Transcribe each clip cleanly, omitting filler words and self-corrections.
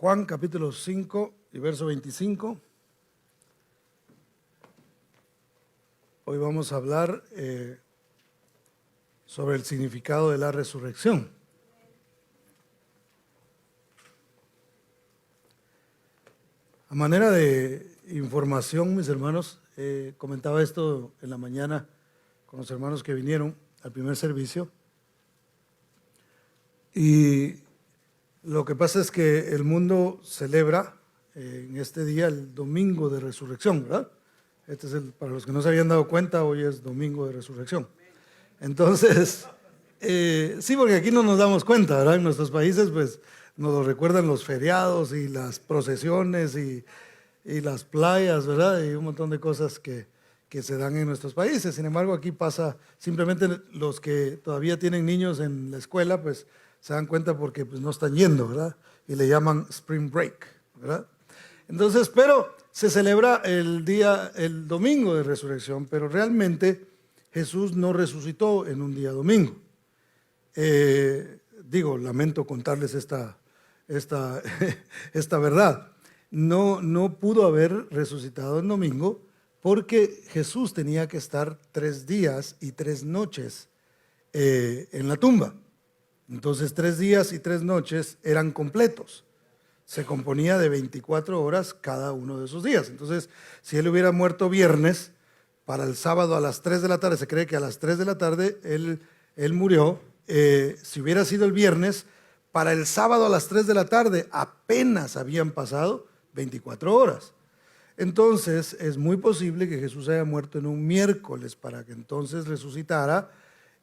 Juan capítulo 5 y verso 25. Hoy vamos a hablar sobre el significado de la resurrección. A manera de información, mis hermanos, comentaba esto en la mañana con los hermanos que vinieron al primer servicio. Y lo que pasa es que el mundo celebra en este día el domingo de resurrección, ¿verdad? Este es para los que no se habían dado cuenta, hoy es domingo de resurrección. Entonces, sí, porque aquí no nos damos cuenta, ¿verdad? En nuestros países, pues, nos lo recuerdan los feriados y las procesiones y las playas, ¿verdad? Y un montón de cosas que se dan en nuestros países. Sin embargo, aquí pasa, simplemente los que todavía tienen niños en la escuela, pues, se dan cuenta porque pues, no están yendo, ¿verdad? Y le llaman Spring Break, ¿verdad? Entonces, pero se celebra el domingo de resurrección, pero realmente Jesús no resucitó en un día domingo. Lamento contarles esta verdad. No pudo haber resucitado en domingo porque Jesús tenía que estar 3 días y 3 noches en la tumba. Entonces 3 días y 3 noches eran completos. Se componía de 24 horas cada uno de esos días. Entonces, si él hubiera muerto viernes, para el sábado a las 3 de la tarde, se cree que a las 3 de la tarde él murió. Si hubiera sido el viernes, para el sábado a las 3 de la tarde apenas habían pasado 24 horas. Entonces, es muy posible que Jesús haya muerto en un miércoles para que entonces resucitara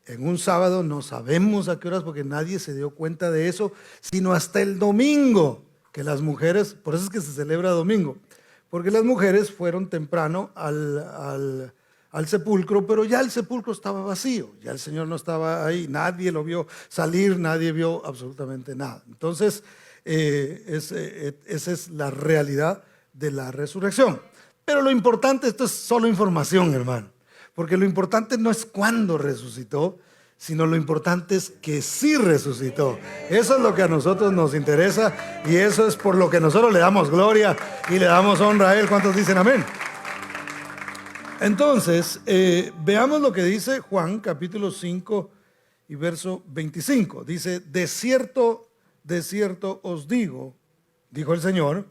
en un sábado. No sabemos a qué horas porque nadie se dio cuenta de eso, sino hasta el domingo, que las mujeres, por eso es que se celebra domingo, porque las mujeres fueron temprano al sepulcro, pero ya el sepulcro estaba vacío, ya el Señor no estaba ahí, nadie lo vio salir, nadie vio absolutamente nada. Entonces, esa es la realidad de la resurrección. Pero lo importante, esto es solo información, hermano, porque lo importante no es cuándo resucitó, sino lo importante es que sí resucitó. Eso es lo que a nosotros nos interesa y eso es por lo que nosotros le damos gloria y le damos honra a Él. ¿Cuántos dicen amén? Entonces, veamos lo que dice Juan capítulo 5 y verso 25. Dice: de cierto os digo, dijo el Señor,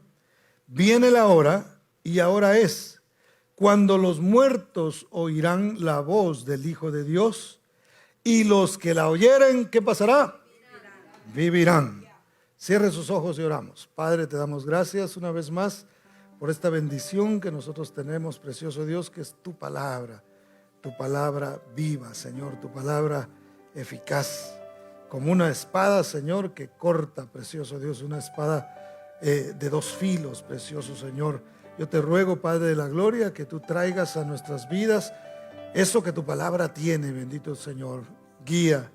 viene la hora y ahora es, cuando los muertos oirán la voz del Hijo de Dios, y los que la oyeren, ¿qué pasará? Vivirán. Cierre sus ojos y oramos. Padre, te damos gracias una vez más por esta bendición que nosotros tenemos, precioso Dios, que es tu palabra viva, Señor, tu palabra eficaz, como una espada, Señor, que corta, precioso Dios, una espada de 2 filos, precioso Señor. Yo te ruego, Padre de la gloria, que tú traigas a nuestras vidas eso que tu palabra tiene, bendito Señor, guía,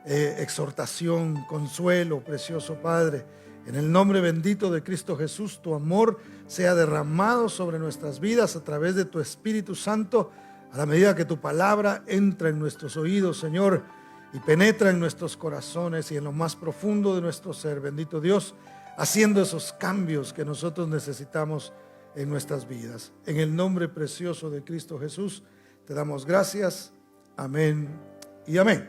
exhortación, consuelo, precioso Padre. En el nombre bendito de Cristo Jesús, tu amor sea derramado sobre nuestras vidas a través de tu Espíritu Santo, a la medida que tu palabra entra en nuestros oídos, Señor, y penetra en nuestros corazones y en lo más profundo de nuestro ser, bendito Dios, haciendo esos cambios que nosotros necesitamos en nuestras vidas. En el nombre precioso de Cristo Jesús, te damos gracias, amén y amén.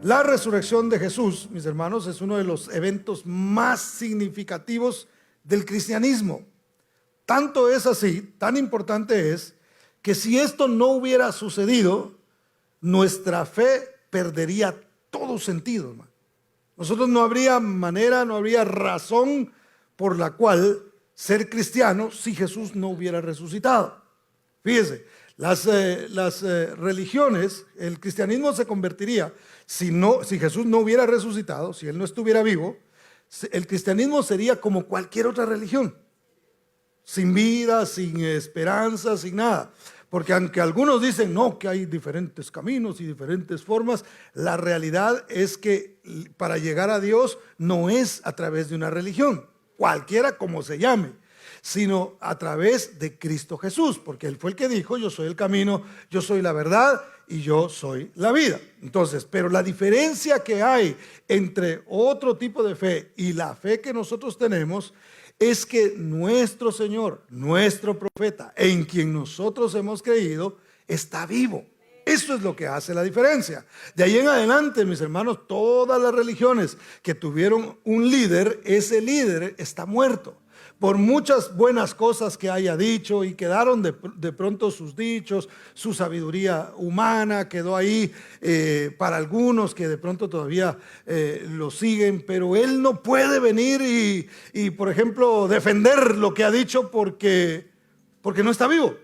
La resurrección de Jesús, mis hermanos, es uno de los eventos más significativos del cristianismo. Tanto es así, tan importante es, que si esto no hubiera sucedido, nuestra fe perdería todo sentido, hermano. Nosotros no habría manera, no habría razón por la cual ser cristiano si Jesús no hubiera resucitado. Fíjese, las religiones, el cristianismo se convertiría, si Jesús no hubiera resucitado, si Él no estuviera vivo, el cristianismo sería como cualquier otra religión, sin vida, sin esperanza, sin nada. Porque aunque algunos dicen no, que hay diferentes caminos y diferentes formas, la realidad es que para llegar a Dios no es a través de una religión, cualquiera como se llame, sino a través de Cristo Jesús, porque Él fue el que dijo: yo soy el camino, yo soy la verdad y yo soy la vida. Entonces, pero la diferencia que hay entre otro tipo de fe y la fe que nosotros tenemos es que nuestro Señor, nuestro profeta, en quien nosotros hemos creído, está vivo. Eso es lo que hace la diferencia. De ahí en adelante, mis hermanos, todas las religiones que tuvieron un líder, ese líder está muerto. Por muchas buenas cosas que haya dicho, y quedaron de pronto sus dichos, su sabiduría humana quedó ahí para algunos que de pronto todavía lo siguen, pero él no puede venir y por ejemplo defender lo que ha dicho porque no está vivo,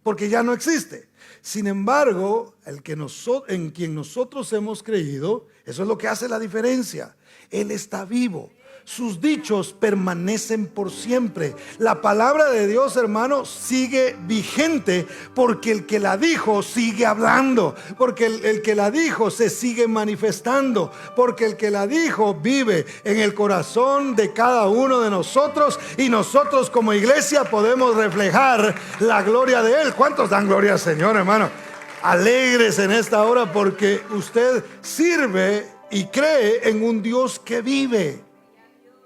porque ya no existe. Sin embargo, en quien nosotros hemos creído, eso es lo que hace la diferencia. Él está vivo. Sus dichos permanecen por siempre. La palabra de Dios, hermano, sigue vigente porque el que la dijo sigue hablando, porque el que la dijo se sigue manifestando, porque el que la dijo vive en el corazón de cada uno de nosotros, y nosotros como iglesia podemos reflejar la gloria de Él. ¿Cuántos dan gloria al Señor, hermano? Alegres en esta hora porque usted sirve y cree en un Dios que vive.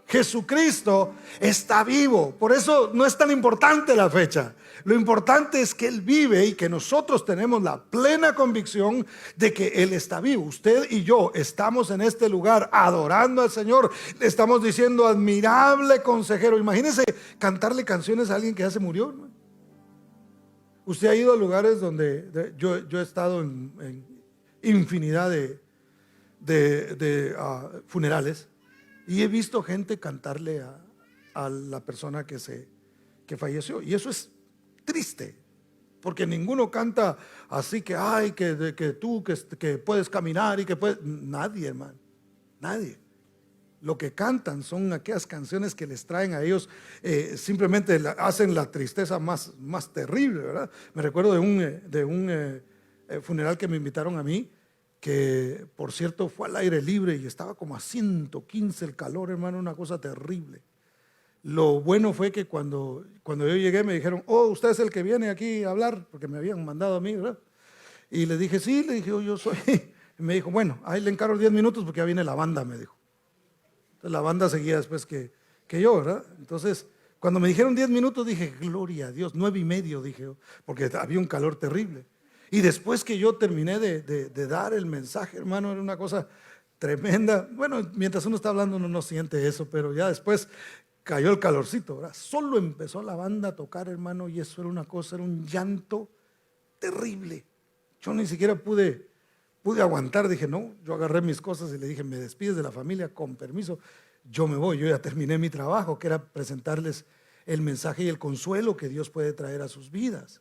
Jesucristo está vivo. Por eso no es tan importante la fecha. Lo importante es que Él vive y que nosotros tenemos la plena convicción de que Él está vivo. Usted y yo estamos en este lugar adorando al Señor. Le estamos diciendo: admirable consejero. Imagínese cantarle canciones a alguien que ya se murió, ¿no? Usted ha ido a lugares donde yo he estado en infinidad de funerales, y he visto gente cantarle a la persona que falleció. Y eso es triste, porque ninguno canta así que, ay, que tú que puedes caminar y que puedes. Nadie, hermano, nadie. Lo que cantan son aquellas canciones que les traen a ellos, simplemente hacen la tristeza más terrible, ¿verdad? Me recuerdo de un funeral que me invitaron a mí, que por cierto fue al aire libre y estaba como a 115 el calor, hermano, una cosa terrible. Lo bueno fue que cuando yo llegué me dijeron: oh, usted es el que viene aquí a hablar, porque me habían mandado a mí, ¿verdad? Y le dije: sí, le dije: oh, yo soy. Y me dijo: bueno, ahí le encargo 10 minutos porque ya viene la banda, me dijo. Entonces la banda seguía después que yo, ¿verdad? Entonces cuando me dijeron 10 minutos dije: gloria a Dios. 9:30 dije yo, porque había un calor terrible. Y después que yo terminé de dar el mensaje, hermano, era una cosa tremenda. Bueno, mientras uno está hablando uno no siente eso, pero ya después cayó el calorcito, ¿verdad? Solo empezó la banda a tocar, hermano, y eso era una cosa, era un llanto terrible. Yo ni siquiera pude aguantar. Dije: no, yo agarré mis cosas y le dije: me despides de la familia, con permiso, yo me voy. Yo ya terminé mi trabajo, que era presentarles el mensaje y el consuelo que Dios puede traer a sus vidas.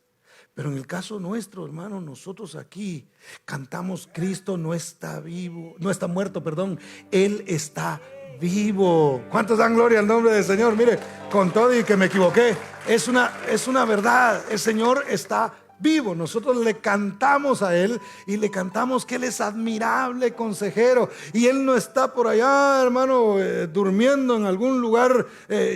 Pero en el caso nuestro, hermano, nosotros aquí cantamos: Cristo no está vivo, no está muerto, perdón, Él está vivo. ¿Cuántos dan gloria al nombre del Señor? Mire, con todo y que me equivoqué, es una verdad. El Señor está vivo. Nosotros le cantamos a Él y le cantamos que Él es admirable consejero, y Él no está por allá, hermano, durmiendo en algún lugar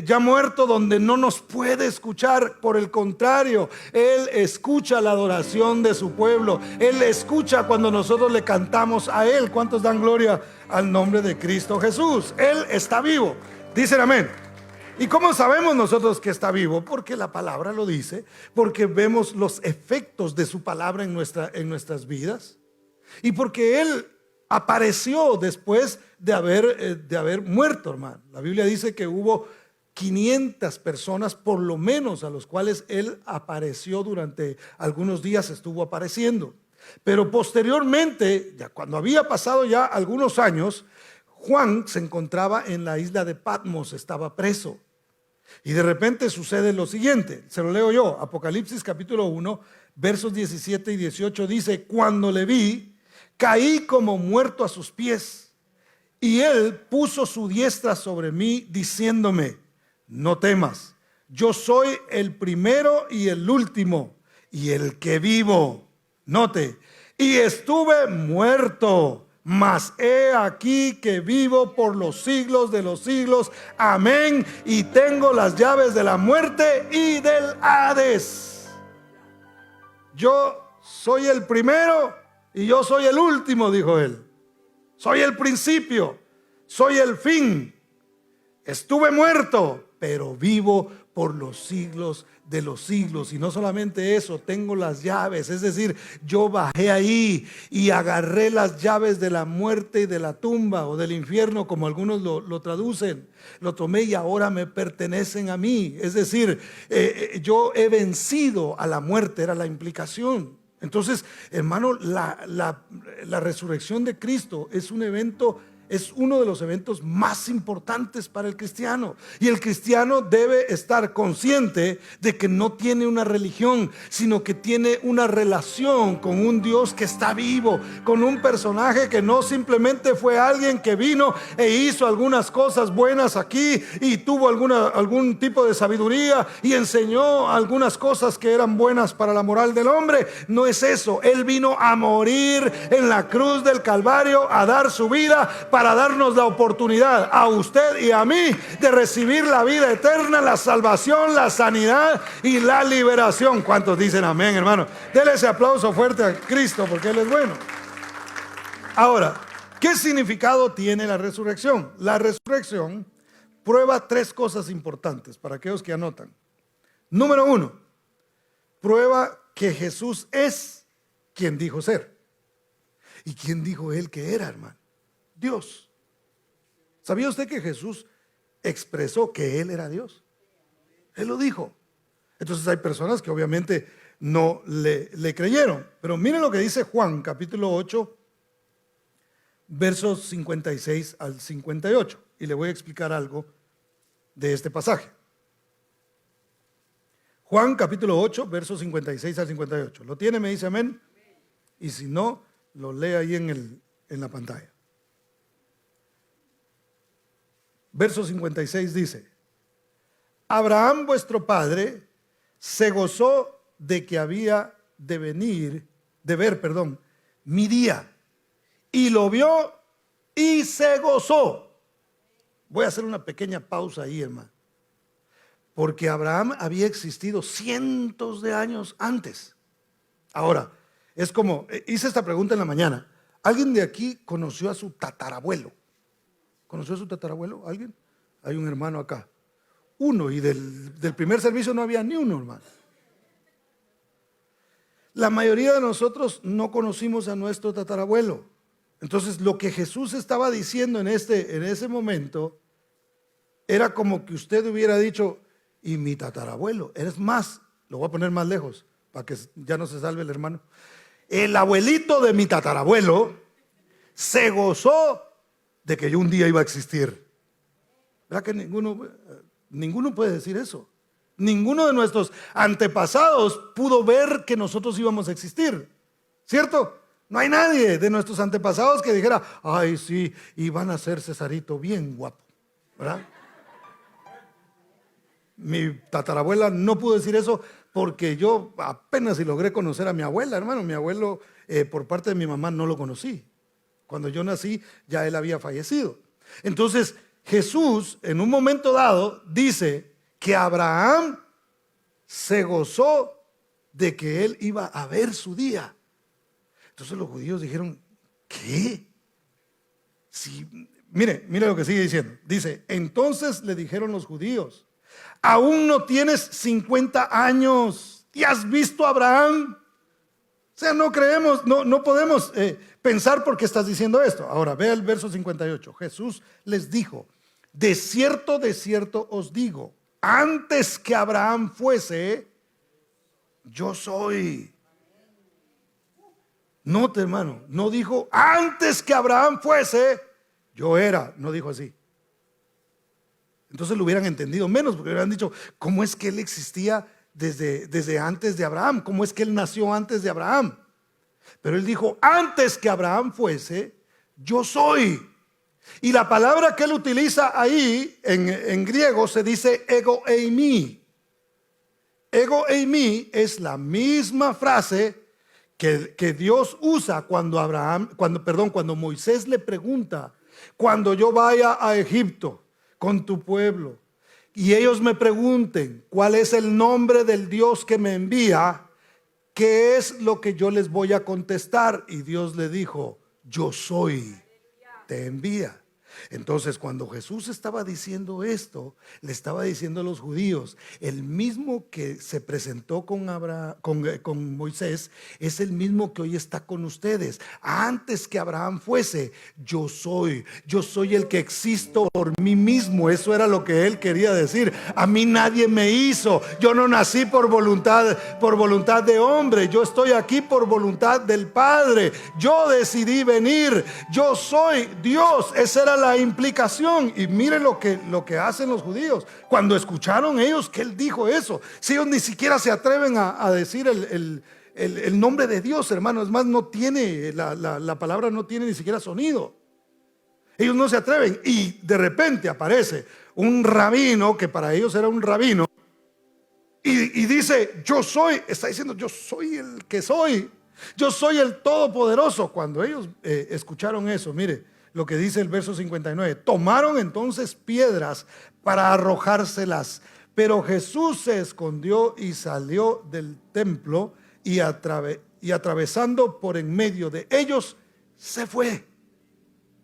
ya muerto donde no nos puede escuchar. Por el contrario, Él escucha la adoración de su pueblo. Él escucha cuando nosotros le cantamos a Él. ¿Cuántos dan gloria al nombre de Cristo Jesús? Él está vivo. Dicen amén. ¿Y cómo sabemos nosotros que está vivo? Porque la palabra lo dice, porque vemos los efectos de su palabra en nuestras vidas, y porque Él apareció después de haber muerto, hermano. La Biblia dice que hubo 500 personas por lo menos a los cuales Él apareció durante algunos días, estuvo apareciendo. Pero posteriormente, ya cuando había pasado ya algunos años, Juan se encontraba en la isla de Patmos, estaba preso. Y de repente sucede lo siguiente, se lo leo yo. Apocalipsis capítulo 1, versos 17 y 18 dice: cuando le vi, caí como muerto a sus pies, y Él puso su diestra sobre mí, diciéndome: no temas, yo soy el primero y el último, y el que vivo. Note: y estuve muerto, mas he aquí que vivo por los siglos de los siglos. Amén. Y tengo las llaves de la muerte y del Hades. Yo soy el primero y yo soy el último, dijo él. Soy el principio, soy el fin. Estuve muerto, pero vivo por los siglos de los siglos. Y no solamente eso, tengo las llaves. Es decir, yo bajé ahí y agarré las llaves de la muerte y de la tumba o del infierno, como algunos lo traducen. Lo tomé y ahora me pertenecen a mí. Es decir, yo he vencido a la muerte, era la implicación. Entonces, hermano, la resurrección de Cristo es un evento, es uno de los eventos más importantes para el cristiano. Y el cristiano debe estar consciente de que no tiene una religión, sino que tiene una relación con un Dios que está vivo, con un personaje que no simplemente fue alguien que vino e hizo algunas cosas buenas aquí y tuvo algún tipo de sabiduría y enseñó algunas cosas que eran buenas para la moral del hombre. No es eso. Él vino a morir en la cruz del Calvario, a dar su vida para darnos la oportunidad a usted y a mí de recibir la vida eterna, la salvación, la sanidad y la liberación. ¿Cuántos dicen amén, hermano? Dele ese aplauso fuerte a Cristo porque Él es bueno. Ahora, ¿qué significado tiene la resurrección? La resurrección prueba tres cosas importantes para aquellos que anotan. Número uno, prueba que Jesús es quien dijo ser. ¿Y quién dijo Él que era, hermano? Dios. ¿Sabía usted que Jesús expresó que Él era Dios? Él lo dijo. Entonces hay personas que obviamente no le creyeron. Pero miren lo que dice Juan, capítulo 8, versos 56 al 58. Y le voy a explicar algo de este pasaje. Juan, capítulo 8, versos 56 al 58. ¿Lo tiene? Me dice amén. Y si no, lo lee ahí en la pantalla. Verso 56 dice: Abraham vuestro padre se gozó de que había de ver mi día, y lo vio y se gozó. Voy a hacer una pequeña pausa ahí, hermano, porque Abraham había existido cientos de años antes. Ahora, es como, hice esta pregunta en la mañana: ¿alguien de aquí conoció a su tatarabuelo? ¿Conoció a su tatarabuelo? ¿Alguien? Hay un hermano acá. Uno, y del primer servicio no había ni uno, hermano. La mayoría de nosotros no conocimos a nuestro tatarabuelo. Entonces, lo que Jesús estaba diciendo en ese momento era como que usted hubiera dicho: y mi tatarabuelo, es más, lo voy a poner más lejos para que ya no se salve el hermano. El abuelito de mi tatarabuelo se gozó de que yo un día iba a existir. ¿Verdad que ninguno puede decir eso? Ninguno de nuestros antepasados pudo ver que nosotros íbamos a existir, ¿cierto? No hay nadie de nuestros antepasados que dijera: ay, sí, iban a ser Cesarito bien guapo, ¿verdad? Mi tatarabuela no pudo decir eso porque yo apenas si logré conocer a mi abuela, hermano. Mi abuelo, por parte de mi mamá, no lo conocí. Cuando yo nací, ya él había fallecido. Entonces, Jesús, en un momento dado, dice que Abraham se gozó de que él iba a ver su día. Entonces los judíos dijeron: ¿qué? Sí, mire lo que sigue diciendo. Dice: entonces le dijeron los judíos: aún no tienes 50 años y has visto a Abraham. O sea, no creemos, no podemos pensar por qué estás diciendo esto. Ahora, vea el verso 58. Jesús les dijo: de cierto os digo, antes que Abraham fuese, yo soy. Note, hermano, no dijo antes que Abraham fuese, yo era. No dijo así. Entonces lo hubieran entendido menos, porque hubieran dicho: ¿cómo es que él existía desde antes de Abraham? ¿Cómo es que él nació antes de Abraham? Pero él dijo: antes que Abraham fuese, yo soy. Y la palabra que él utiliza ahí en griego se dice ego eimi. Ego eimi es la misma frase que Dios usa cuando Moisés le pregunta: cuando yo vaya a Egipto con tu pueblo y ellos me pregunten cuál es el nombre del Dios que me envía, ¿qué es lo que yo les voy a contestar? Y Dios le dijo, yo soy, te envía. Entonces, cuando Jesús estaba diciendo esto, le estaba diciendo a los judíos, el mismo que se presentó con Moisés es el mismo que hoy está con ustedes. Antes que Abraham fuese, yo soy el que existo por mí mismo. Eso era lo que él quería decir. A mí nadie me hizo, yo no nací por voluntad de hombre, yo estoy aquí por voluntad del Padre. Yo decidí venir, yo soy Dios. Esa era la implicación. Y miren lo que hacen los judíos cuando escucharon ellos que él dijo eso. Si ellos ni siquiera se atreven a decir el nombre de Dios, hermano. Es más, no tiene la palabra, no tiene ni siquiera sonido. Ellos no se atreven. Y de repente aparece un rabino, que para ellos era un rabino, y dice, yo soy, está diciendo, yo soy el que soy, yo soy el Todopoderoso. Cuando ellos escucharon eso, mire lo que dice el verso 59. Tomaron entonces piedras para arrojárselas, pero Jesús se escondió y salió del templo y atravesando por en medio de ellos, se fue.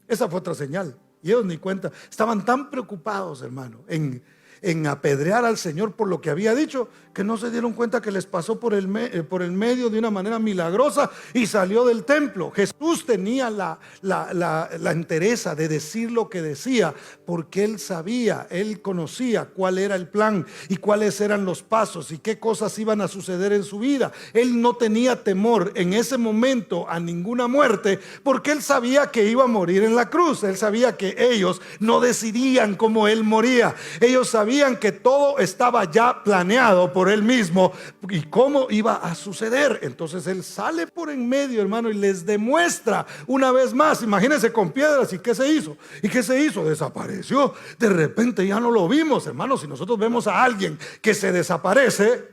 Esa fue otra señal. Y ellos ni cuenta. Estaban tan preocupados, hermano, en apedrear al Señor por lo que había dicho, que no se dieron cuenta que les pasó por el medio de una manera milagrosa y salió del templo. Jesús tenía la entereza de decir lo que decía, porque él sabía, él conocía cuál era el plan y cuáles eran los pasos y qué cosas iban a suceder en su vida. Él no tenía temor en ese momento a ninguna muerte, porque él sabía que iba a morir en la cruz. Él sabía que ellos no decidían cómo él moría. Ellos sabían que todo estaba ya planeado por él mismo y cómo iba a suceder. Entonces él sale por en medio, hermano, y les demuestra una vez más. Imagínense, con piedras. ¿Y qué se hizo? Desapareció. De repente ya no lo vimos, hermano. Si nosotros vemos a alguien que se desaparece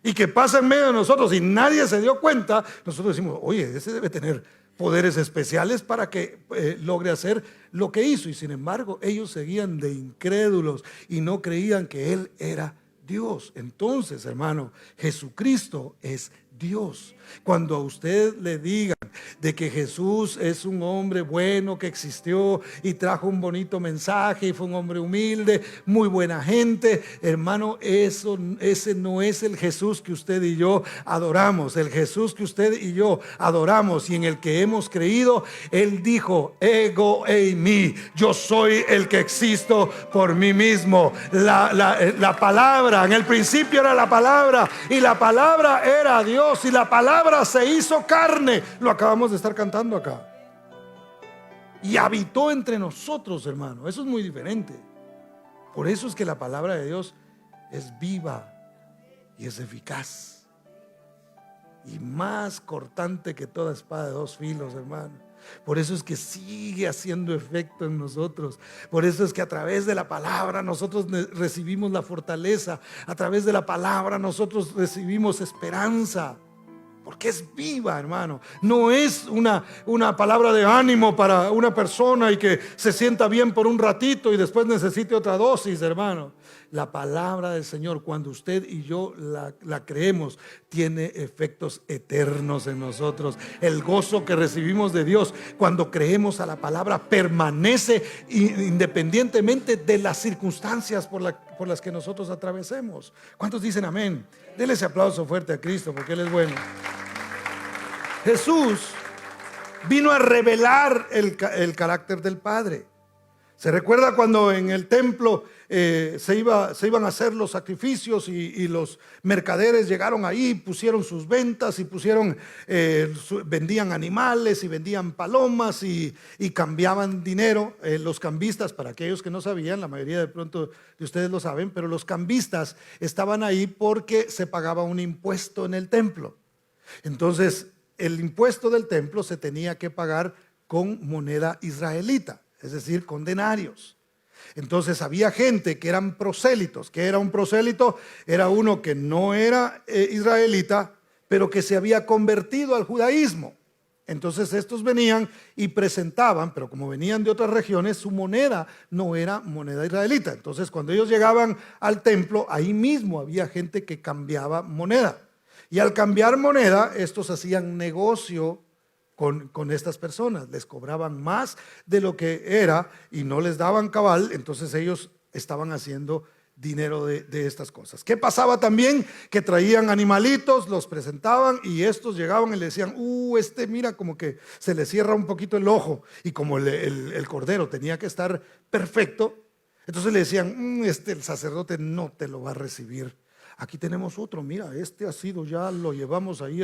y que pasa en medio de nosotros y nadie se dio cuenta, nosotros decimos, oye, ese debe tener poderes especiales para que logre hacer lo que hizo. Y sin embargo ellos seguían de incrédulos y no creían que él era Dios. Entonces, hermano, Jesucristo es Dios. Cuando a usted le digan de que Jesús es un hombre bueno que existió y trajo un bonito mensaje y fue un hombre humilde, muy buena gente, hermano, ese no es el Jesús que usted y yo adoramos. El Jesús que usted y yo adoramos y en el que hemos creído, él dijo, ego eimi, yo soy el que existo por mí mismo. La palabra, en el principio era la palabra y la palabra era Dios y la palabra se hizo carne. Lo acabamos de estar cantando acá. Y habitó entre nosotros, hermano. Eso es muy diferente. Por eso es que la palabra de Dios es viva y es eficaz y más cortante que toda espada de dos filos, hermano. Por eso es que sigue haciendo efecto en nosotros. Por eso es que a través de la palabra nosotros recibimos la fortaleza. A través de la palabra nosotros recibimos esperanza. Porque es viva, hermano. No es una palabra de ánimo para una persona y que se sienta bien por un ratito y después necesite otra dosis, hermano. La palabra del Señor, cuando usted y yo la creemos, tiene efectos eternos en nosotros. El gozo que recibimos de Dios cuando creemos a la palabra permanece independientemente de las circunstancias por las que nosotros atravesemos. ¿Cuántos dicen amén? Denle ese aplauso fuerte a Cristo, porque Él es bueno. Jesús vino a revelar el carácter del Padre. ¿Se recuerda cuando en el templo se iban a hacer los sacrificios y los mercaderes llegaron ahí, pusieron sus ventas y vendían animales y vendían palomas y cambiaban dinero? Los cambistas, para aquellos que no sabían, la mayoría de pronto de ustedes lo saben, pero los cambistas estaban ahí porque se pagaba un impuesto en el templo. Entonces el impuesto del templo se tenía que pagar con moneda israelita, es decir, con denarios. Entonces había gente que eran prosélitos. ¿Qué era un prosélito? Era uno que no era israelita, pero que se había convertido al judaísmo. Entonces estos venían y presentaban, pero como venían de otras regiones, su moneda no era moneda israelita. Entonces cuando ellos llegaban al templo, ahí mismo había gente que cambiaba moneda. Y al cambiar moneda, estos hacían negocio con estas personas, les cobraban más de lo que era y no les daban cabal, entonces ellos estaban haciendo dinero de estas cosas. ¿Qué pasaba también? Que traían animalitos, los presentaban y estos llegaban y le decían, mira, como que se le cierra un poquito el ojo, y como el cordero tenía que estar perfecto, entonces le decían, el sacerdote no te lo va a recibir. Aquí tenemos otro, mira, ha sido, ya lo llevamos ahí,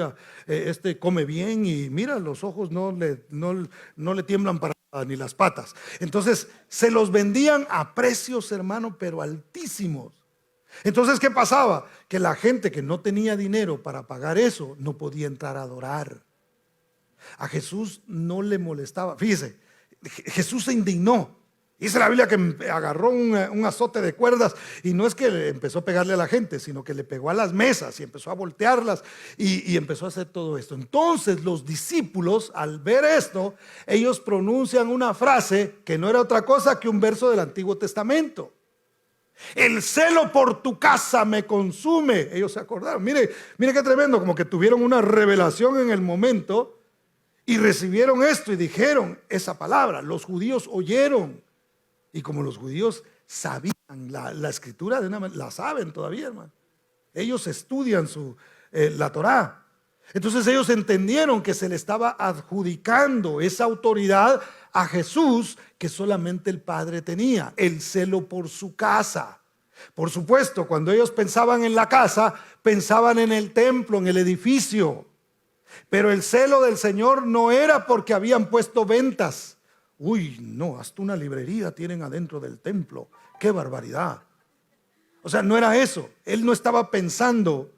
come bien y mira, los ojos no le tiemblan para ni las patas. Entonces se los vendían a precios, hermano, pero altísimos. Entonces, ¿qué pasaba? Que la gente que no tenía dinero para pagar eso no podía entrar a adorar. A Jesús no le molestaba. Fíjese, Jesús se indignó. Dice la Biblia que agarró un azote de cuerdas, y no es que le empezó a pegarle a la gente, sino que le pegó a las mesas y empezó a voltearlas y empezó a hacer todo esto. Entonces los discípulos, al ver esto, ellos pronuncian una frase que no era otra cosa que un verso del Antiguo Testamento. El celo por tu casa me consume. Ellos se acordaron, mire qué tremendo, como que tuvieron una revelación en el momento y recibieron esto y dijeron esa palabra. Los judíos oyeron. Y como los judíos sabían la escritura, la saben todavía, hermano. Ellos estudian la Torá. Entonces ellos entendieron que se le estaba adjudicando esa autoridad a Jesús que solamente el Padre tenía, el celo por su casa. Por supuesto, cuando ellos pensaban en la casa, pensaban en el templo, en el edificio. Pero el celo del Señor no era porque habían puesto ventas. No, hasta una librería tienen adentro del templo. ¡Qué barbaridad! O sea, no era eso. Él no estaba pensando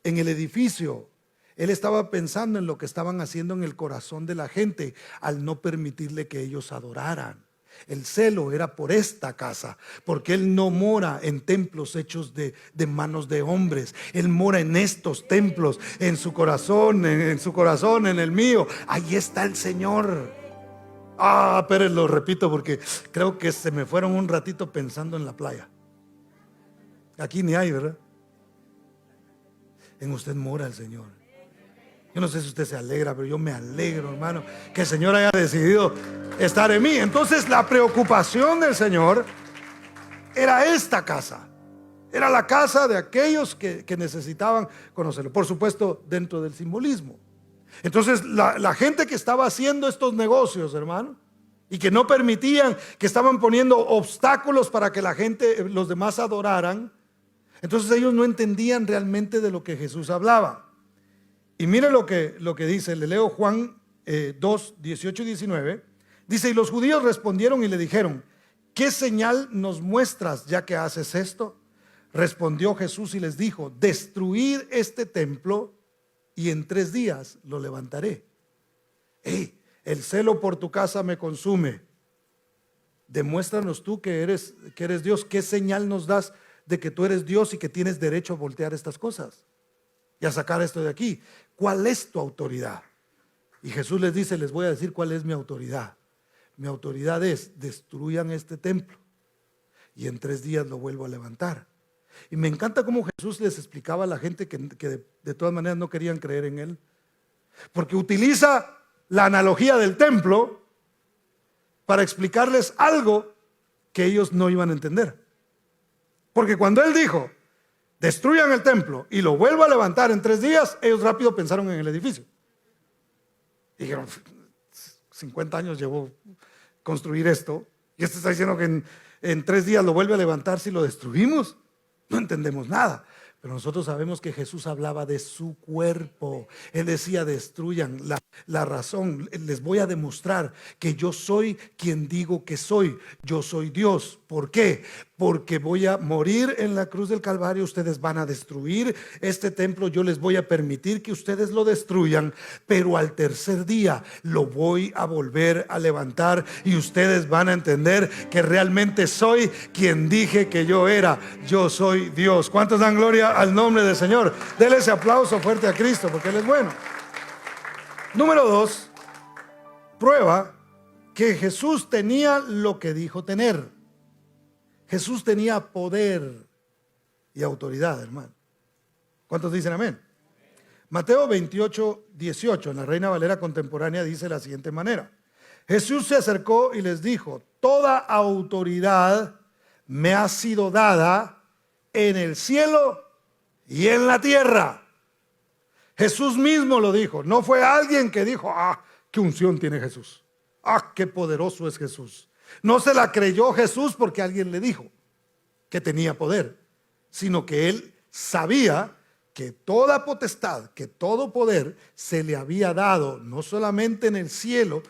en el edificio. Él estaba pensando en lo que estaban haciendo en el corazón de la gente al no permitirle que ellos adoraran. El celo era por esta casa, porque Él no mora en templos hechos de manos de hombres. Él mora en estos templos, en su corazón, en el mío. Ahí está el Señor. Pero lo repito porque creo que se me fueron un ratito pensando en la playa. Aquí ni hay, ¿verdad? En usted mora el Señor. Yo no sé si usted se alegra, pero yo me alegro, hermano, que el Señor haya decidido estar en mí. Entonces la preocupación del Señor era esta casa. Era la casa de aquellos que necesitaban conocerlo. Por supuesto, dentro del simbolismo. Entonces la gente que estaba haciendo estos negocios, hermano, y que no permitían, que estaban poniendo obstáculos para que la gente, los demás adoraran, entonces ellos no entendían realmente de lo que Jesús hablaba. Y mire lo que dice, le leo Juan 2, 18 y 19. Dice, y los judíos respondieron y le dijeron, ¿qué señal nos muestras ya que haces esto? Respondió Jesús y les dijo, destruid este templo y en 3 días lo levantaré. El celo por tu casa me consume. Demuéstranos tú que eres Dios. ¿Qué señal nos das de que tú eres Dios y que tienes derecho a voltear estas cosas y a sacar esto de aquí? ¿Cuál es tu autoridad? Y Jesús les dice, les voy a decir cuál es mi autoridad. Mi autoridad es, destruyan este templo y en 3 días lo vuelvo a levantar. Y me encanta cómo Jesús les explicaba a la gente que de todas maneras no querían creer en Él, porque utiliza la analogía del templo para explicarles algo que ellos no iban a entender. Porque cuando Él dijo, destruyan el templo y lo vuelvo a levantar en 3 días, ellos rápido pensaron en el edificio. Dijeron, 50 años llevó construir esto, y este está diciendo que en 3 días lo vuelve a levantar si lo destruimos. No entendemos nada, pero nosotros sabemos que Jesús hablaba de su cuerpo. Él decía, destruyan la razón. Les voy a demostrar que yo soy quien digo que soy. Yo soy Dios. ¿Por qué? Porque voy a morir en la cruz del Calvario. Ustedes van a destruir este templo. Yo les voy a permitir que ustedes lo destruyan, pero al 3er día lo voy a volver a levantar y ustedes van a entender que realmente soy quien dije que yo era. Yo soy Dios. ¿Cuántos dan gloria al nombre del Señor? Denle ese aplauso fuerte a Cristo porque Él es bueno. Número 2, prueba que Jesús tenía lo que dijo tener. Jesús tenía poder y autoridad, hermano. ¿Cuántos dicen amén? Mateo 28:18, en la Reina Valera contemporánea, dice de la siguiente manera: Jesús se acercó y les dijo: toda autoridad me ha sido dada en el cielo y en la tierra. Jesús mismo lo dijo, no fue alguien que dijo: ah, qué unción tiene Jesús, ah, qué poderoso es Jesús. No se la creyó Jesús porque alguien le dijo que tenía poder, sino que él sabía que toda potestad, que todo poder se le había dado, no solamente en el cielo,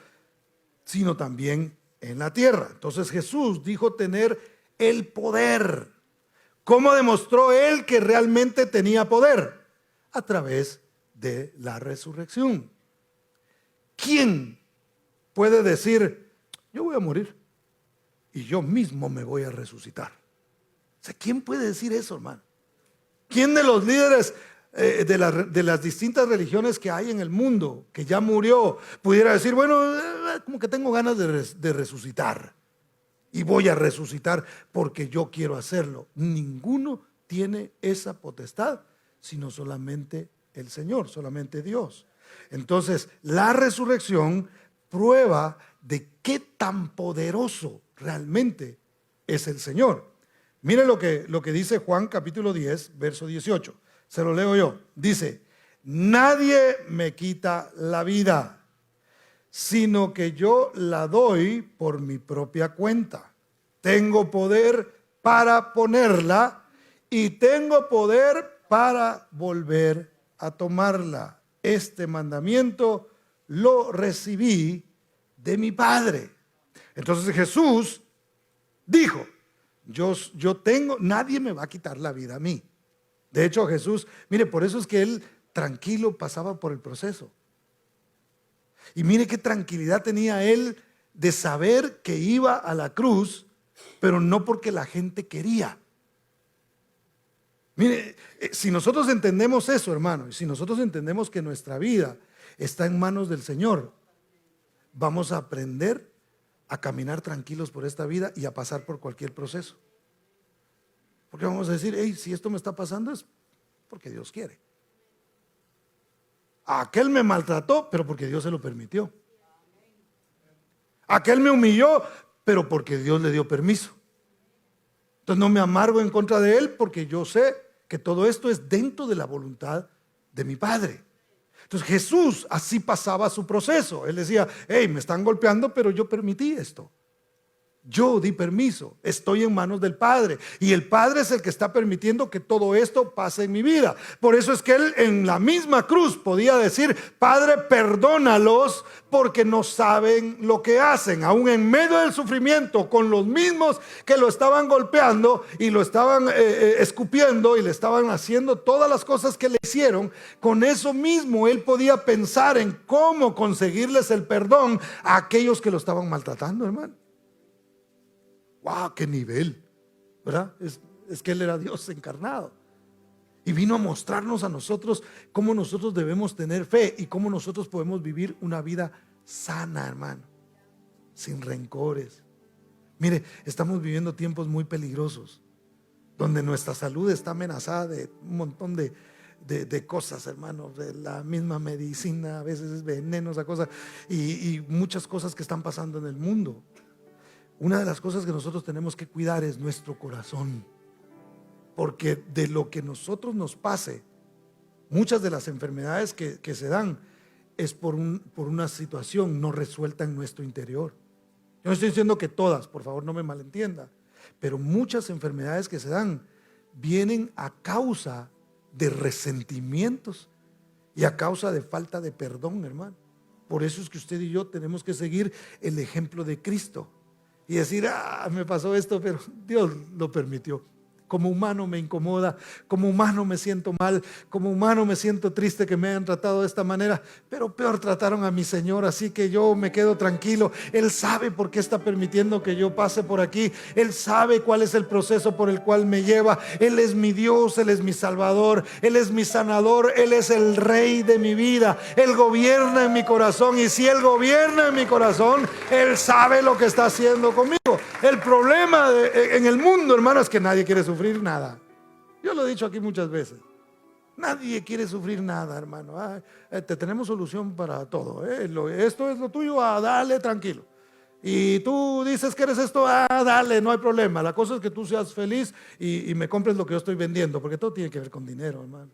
sino también en la tierra. Entonces Jesús dijo tener el poder. ¿Cómo demostró él que realmente tenía poder? A través de la resurrección. ¿Quién puede decir: yo voy a morir y yo mismo me voy a resucitar? O sea, ¿quién puede decir eso, hermano? ¿Quién de los líderes de las distintas religiones que hay en el mundo, que ya murió, pudiera decir: bueno, como que tengo ganas de resucitar y voy a resucitar porque yo quiero hacerlo? Ninguno tiene esa potestad, sino solamente el Señor, solamente Dios. Entonces, la resurrección prueba de qué tan poderoso realmente es el Señor. Mire lo que dice Juan capítulo 10, verso 18. Se lo leo yo. Dice: nadie me quita la vida, sino que yo la doy por mi propia cuenta. Tengo poder para ponerla y tengo poder para volver a tomarla. Este mandamiento lo recibí de mi Padre. Entonces Jesús dijo: yo tengo, nadie me va a quitar la vida a mí. De hecho Jesús, mire, por eso es que él tranquilo pasaba por el proceso. Y mire qué tranquilidad tenía él de saber que iba a la cruz, pero no porque la gente quería. Mire, si nosotros entendemos eso, hermano, y si nosotros entendemos que nuestra vida está en manos del Señor, vamos a aprender a caminar tranquilos por esta vida y a pasar por cualquier proceso. Porque vamos a decir: hey, si esto me está pasando es porque Dios quiere. Aquel me maltrató, pero porque Dios se lo permitió. Aquel me humilló, pero porque Dios le dio permiso. Entonces no me amargo en contra de él, porque yo sé que todo esto es dentro de la voluntad de mi Padre. Entonces Jesús así pasaba su proceso. Él decía: hey, me están golpeando, pero yo permití esto. Yo di permiso, estoy en manos del Padre, y el Padre es el que está permitiendo que todo esto pase en mi vida. Por eso es que él en la misma cruz podía decir: Padre, perdónalos porque no saben lo que hacen. Aún en medio del sufrimiento, con los mismos que lo estaban golpeando y lo estaban escupiendo y le estaban haciendo todas las cosas que le hicieron, con eso mismo él podía pensar en cómo conseguirles el perdón a aquellos que lo estaban maltratando, hermano. ¡Wow! ¡Qué nivel! ¿Verdad? Es que Él era Dios encarnado. Y vino a mostrarnos a nosotros cómo nosotros debemos tener fe y cómo nosotros podemos vivir una vida sana, hermano, sin rencores. Mire, estamos viviendo tiempos muy peligrosos, donde nuestra salud está amenazada de un montón de cosas, hermano, de la misma medicina, a veces es veneno esa cosa, y muchas cosas que están pasando en el mundo. Una de las cosas que nosotros tenemos que cuidar es nuestro corazón, porque de lo que nosotros nos pase, muchas de las enfermedades que se dan es por una situación no resuelta en nuestro interior. Yo no estoy diciendo que todas, por favor no me malentienda, pero muchas enfermedades que se dan vienen a causa de resentimientos y a causa de falta de perdón, hermano. Por eso es que usted y yo tenemos que seguir el ejemplo de Cristo y decir: me pasó esto, pero Dios lo permitió. Como humano me incomoda, como humano me siento mal, como humano me siento triste que me hayan tratado de esta manera, pero peor trataron a mi Señor, así que yo me quedo tranquilo. Él sabe por qué está permitiendo que yo pase por aquí. Él sabe cuál es el proceso por el cual me lleva. Él es mi Dios, Él es mi Salvador, Él es mi sanador, Él es el Rey de mi vida. Él gobierna en mi corazón, y si Él gobierna en mi corazón, Él sabe lo que está haciendo conmigo. El problema en el mundo, hermano, es que nadie quiere sufrir nada. Yo lo he dicho aquí muchas veces. Nadie quiere sufrir nada, hermano. Te tenemos solución para todo. Esto es lo tuyo, dale tranquilo. Y tú dices que eres esto, dale, no hay problema. La cosa es que tú seas feliz y me compres lo que yo estoy vendiendo, porque todo tiene que ver con dinero, hermano.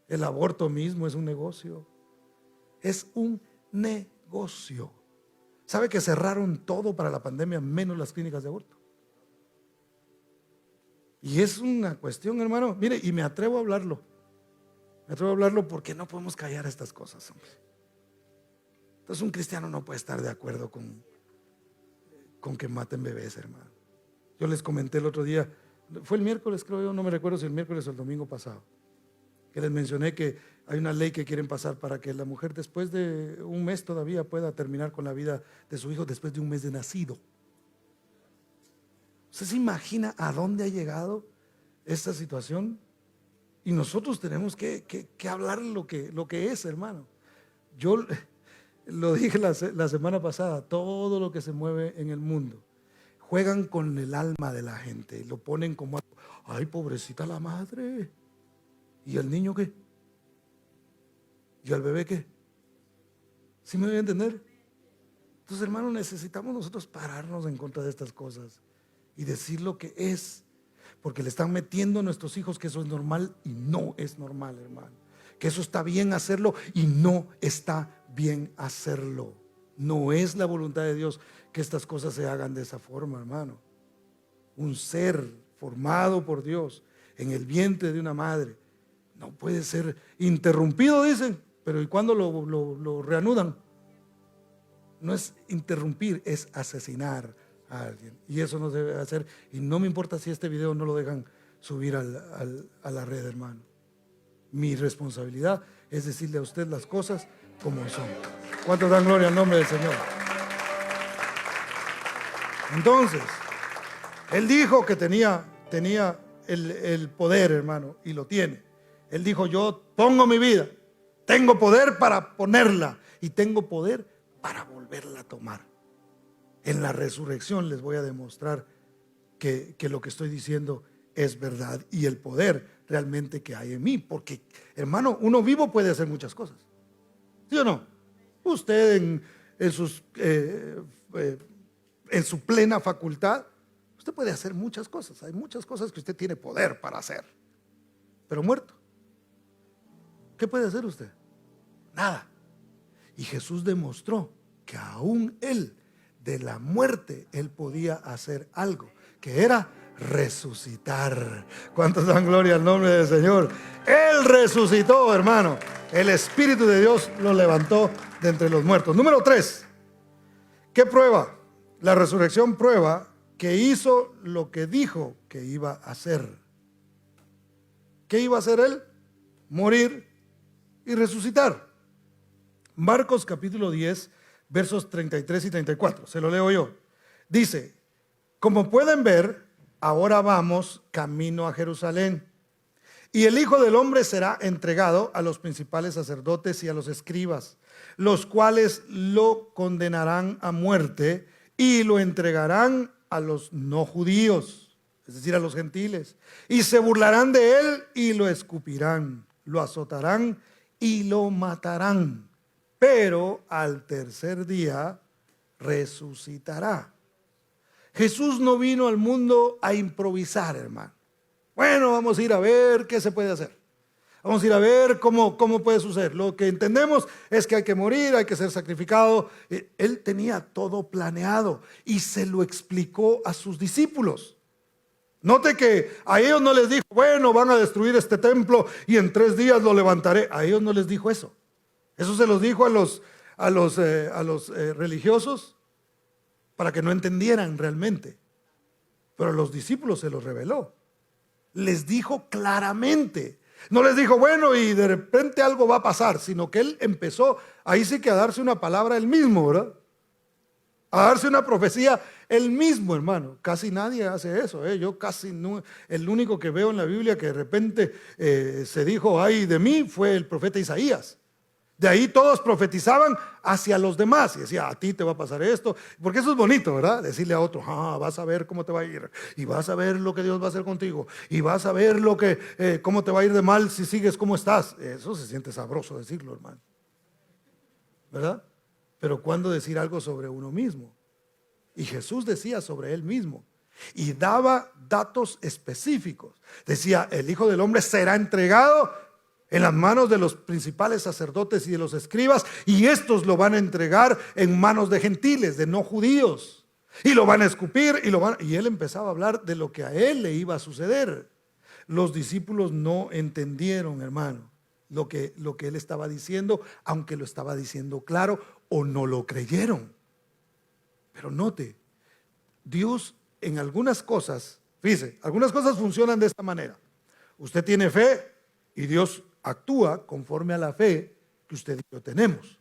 El aborto mismo es un negocio. Es un negocio. ¿Sabe que cerraron todo para la pandemia, menos las clínicas de aborto? Y es una cuestión, hermano, mire, y me atrevo a hablarlo. Me atrevo a hablarlo porque no podemos callar estas cosas, hombre. Entonces un cristiano no puede estar de acuerdo con que maten bebés, hermano. Yo les comenté el otro día, fue el miércoles creo yo, no me recuerdo si el miércoles o el domingo pasado, que les mencioné que hay una ley que quieren pasar para que la mujer después de un mes todavía pueda terminar con la vida de su hijo después de un mes de nacido. ¿Usted se imagina a dónde ha llegado esta situación? Y nosotros tenemos que hablar lo que es, hermano. Yo lo dije la semana pasada, todo lo que se mueve en el mundo, juegan con el alma de la gente, lo ponen como, ay, pobrecita la madre. ¿Y el niño qué? ¿Y el bebé qué? ¿Sí me voy a entender? Entonces, hermano, necesitamos nosotros pararnos en contra de estas cosas y decir lo que es, porque le están metiendo a nuestros hijos que eso es normal y no es normal, hermano. Que eso está bien hacerlo y no está bien hacerlo. No es la voluntad de Dios que estas cosas se hagan de esa forma, hermano. Un ser formado por Dios en el vientre de una madre no puede ser interrumpido, dicen, pero ¿y cuándo lo reanudan? No es interrumpir, es asesinar a alguien. Y eso no se debe hacer. Y no me importa si este video no lo dejan subir a la red, hermano. Mi responsabilidad es decirle a usted las cosas como son. ¿Cuántos dan gloria al nombre del Señor? Entonces, él dijo que tenía el poder, hermano, y lo tiene. Él dijo, yo pongo mi vida, tengo poder para ponerla y tengo poder para volverla a tomar. En la resurrección les voy a demostrar que lo que estoy diciendo es verdad y el poder realmente que hay en mí. Porque, hermano, uno vivo puede hacer muchas cosas. ¿Sí o no? Usted en su plena facultad, usted puede hacer muchas cosas. Hay muchas cosas que usted tiene poder para hacer. Pero muerto, ¿qué puede hacer usted? Nada. Y Jesús demostró que aún Él, de la muerte, Él podía hacer algo, que era resucitar. ¿Cuántos dan gloria al nombre del Señor? Él resucitó, hermano. El Espíritu de Dios lo levantó de entre los muertos. Número 3. ¿Qué prueba? La resurrección prueba que hizo lo que dijo que iba a hacer. ¿Qué iba a hacer Él? Morir y resucitar. Marcos capítulo 10, versos 33 y 34. Se lo leo yo. Dice, como pueden ver, ahora vamos camino a Jerusalén. Y el Hijo del Hombre será entregado a los principales sacerdotes y a los escribas, los cuales lo condenarán a muerte y lo entregarán a los no judíos, es decir, a los gentiles. Y se burlarán de él y lo escupirán, lo azotarán y lo matarán. Pero al tercer día resucitará. Jesús no vino al mundo a improvisar, hermano. Bueno, vamos a ir a ver qué se puede hacer. Vamos a ir a ver cómo puede suceder. Lo que entendemos es que hay que morir, hay que ser sacrificado. Él tenía todo planeado y se lo explicó a sus discípulos. Note que a ellos no les dijo, bueno, van a destruir este templo y en 3 días lo levantaré. A ellos no les dijo eso. Eso se los dijo a los religiosos para que no entendieran realmente. Pero a los discípulos se los reveló. Les dijo claramente. No les dijo, bueno, y de repente algo va a pasar, sino que él empezó ahí sí que a darse una palabra él mismo, ¿verdad? A darse una profecía él mismo, hermano. Casi nadie hace eso, ¿eh? Yo casi no, el único que veo en la Biblia que de repente se dijo, ay de mí, fue el profeta Isaías. De ahí todos profetizaban hacia los demás y decía, a ti te va a pasar esto, porque eso es bonito, ¿verdad? Decirle a otro, vas a ver cómo te va a ir, y vas a ver lo que Dios va a hacer contigo, y vas a ver cómo te va a ir de mal si sigues como estás. Eso se siente sabroso decirlo, hermano, ¿verdad? Pero ¿cuándo decir algo sobre uno mismo? Y Jesús decía sobre él mismo y daba datos específicos. Decía, el Hijo del Hombre será entregado en las manos de los principales sacerdotes y de los escribas, y estos lo van a entregar en manos de gentiles, de no judíos, y lo van a escupir y él empezaba a hablar de lo que a él le iba a suceder. Los discípulos no entendieron, hermano, lo que él estaba diciendo, aunque lo estaba diciendo claro, o no lo creyeron. Pero note, Dios en algunas cosas, fíjese, algunas cosas funcionan de esta manera. Usted tiene fe y Dios actúa conforme a la fe que usted y yo tenemos.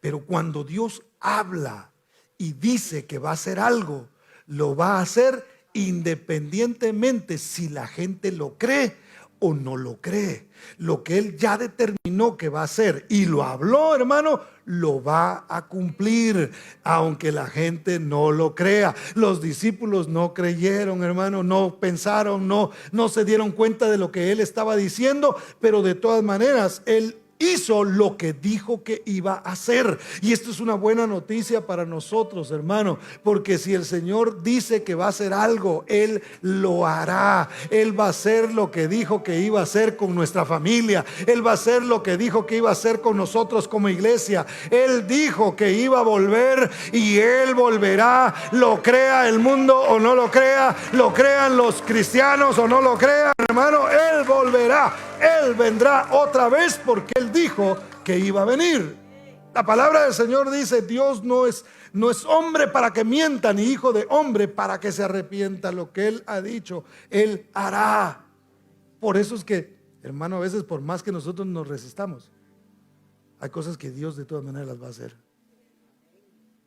Pero cuando Dios habla y dice que va a hacer algo, lo va a hacer independientemente si la gente lo cree o no lo cree. Lo que Él ya determinó que va a hacer y lo habló, hermano, lo va a cumplir, aunque la gente no lo crea. Los discípulos no creyeron, hermano, no pensaron, no se dieron cuenta de lo que Él estaba diciendo, pero de todas maneras, Él hizo lo que dijo que iba a hacer. Y esto es una buena noticia para nosotros, hermano, porque si el Señor dice que va a hacer algo, Él lo hará. Él va a hacer lo que dijo que iba a hacer con nuestra familia. Él va a hacer lo que dijo que iba a hacer con nosotros como iglesia. Él dijo que iba a volver y Él volverá. Lo crea el mundo o no lo crea, lo crean los cristianos o no lo crean, hermano, Él volverá. Él vendrá otra vez porque Él dijo que iba a venir. La palabra del Señor dice, Dios no es hombre para que mienta, ni hijo de hombre para que se arrepienta. Lo que Él ha dicho, Él hará. Por eso es que, hermano, a veces por más que nosotros nos resistamos, hay cosas que Dios de todas maneras las va a hacer.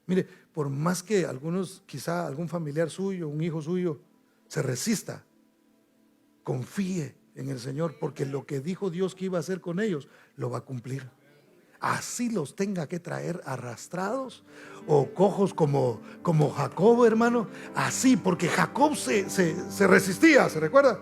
Mire, por más que algunos, quizá algún familiar suyo, un hijo suyo, se resista, confíe en el Señor, porque lo que dijo Dios que iba a hacer con ellos, lo va a cumplir. Así los tenga que traer arrastrados o cojos como Jacob, hermano. Así, porque Jacob se resistía, ¿se recuerda?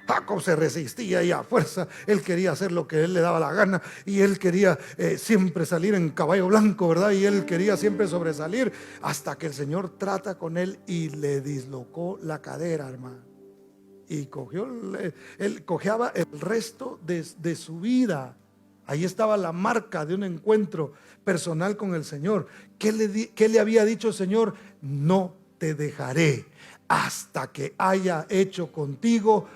Jacob se resistía y a fuerza él quería hacer lo que él le daba la gana, y él quería siempre salir en caballo blanco, ¿verdad? Y él quería siempre sobresalir, hasta que el Señor trata con él y le dislocó la cadera, hermano. Y él cojeaba el resto de su vida. Ahí estaba la marca de un encuentro personal con el Señor. ¿Qué le había dicho el Señor? No te dejaré hasta que haya hecho contigo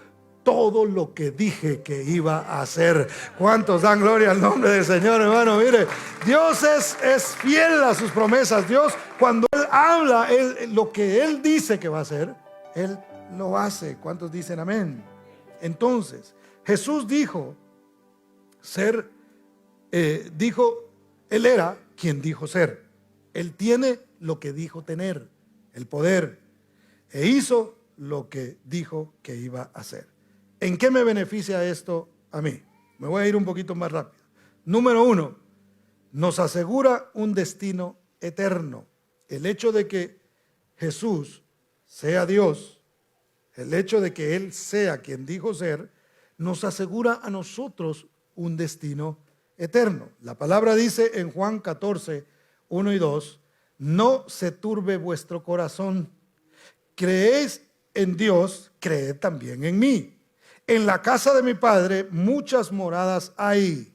todo lo que dije que iba a hacer. ¿Cuántos dan gloria al nombre del Señor, hermano? Mire, Dios es fiel a sus promesas. Dios, cuando Él habla, lo que Él dice que va a hacer, Él lo hace. ¿Cuántos dicen amén? Entonces, Jesús dijo Él era quien dijo ser. Él tiene lo que dijo tener, el poder, e hizo lo que dijo que iba a hacer. ¿En qué me beneficia esto a mí? Me voy a ir un poquito más rápido. Número 1, nos asegura un destino eterno. El hecho de que Jesús sea Dios, el hecho de que Él sea quien dijo ser, nos asegura a nosotros un destino eterno. La palabra dice en Juan 14, 1 y 2, no se turbe vuestro corazón. Creéis en Dios, creed también en mí. En la casa de mi Padre muchas moradas hay.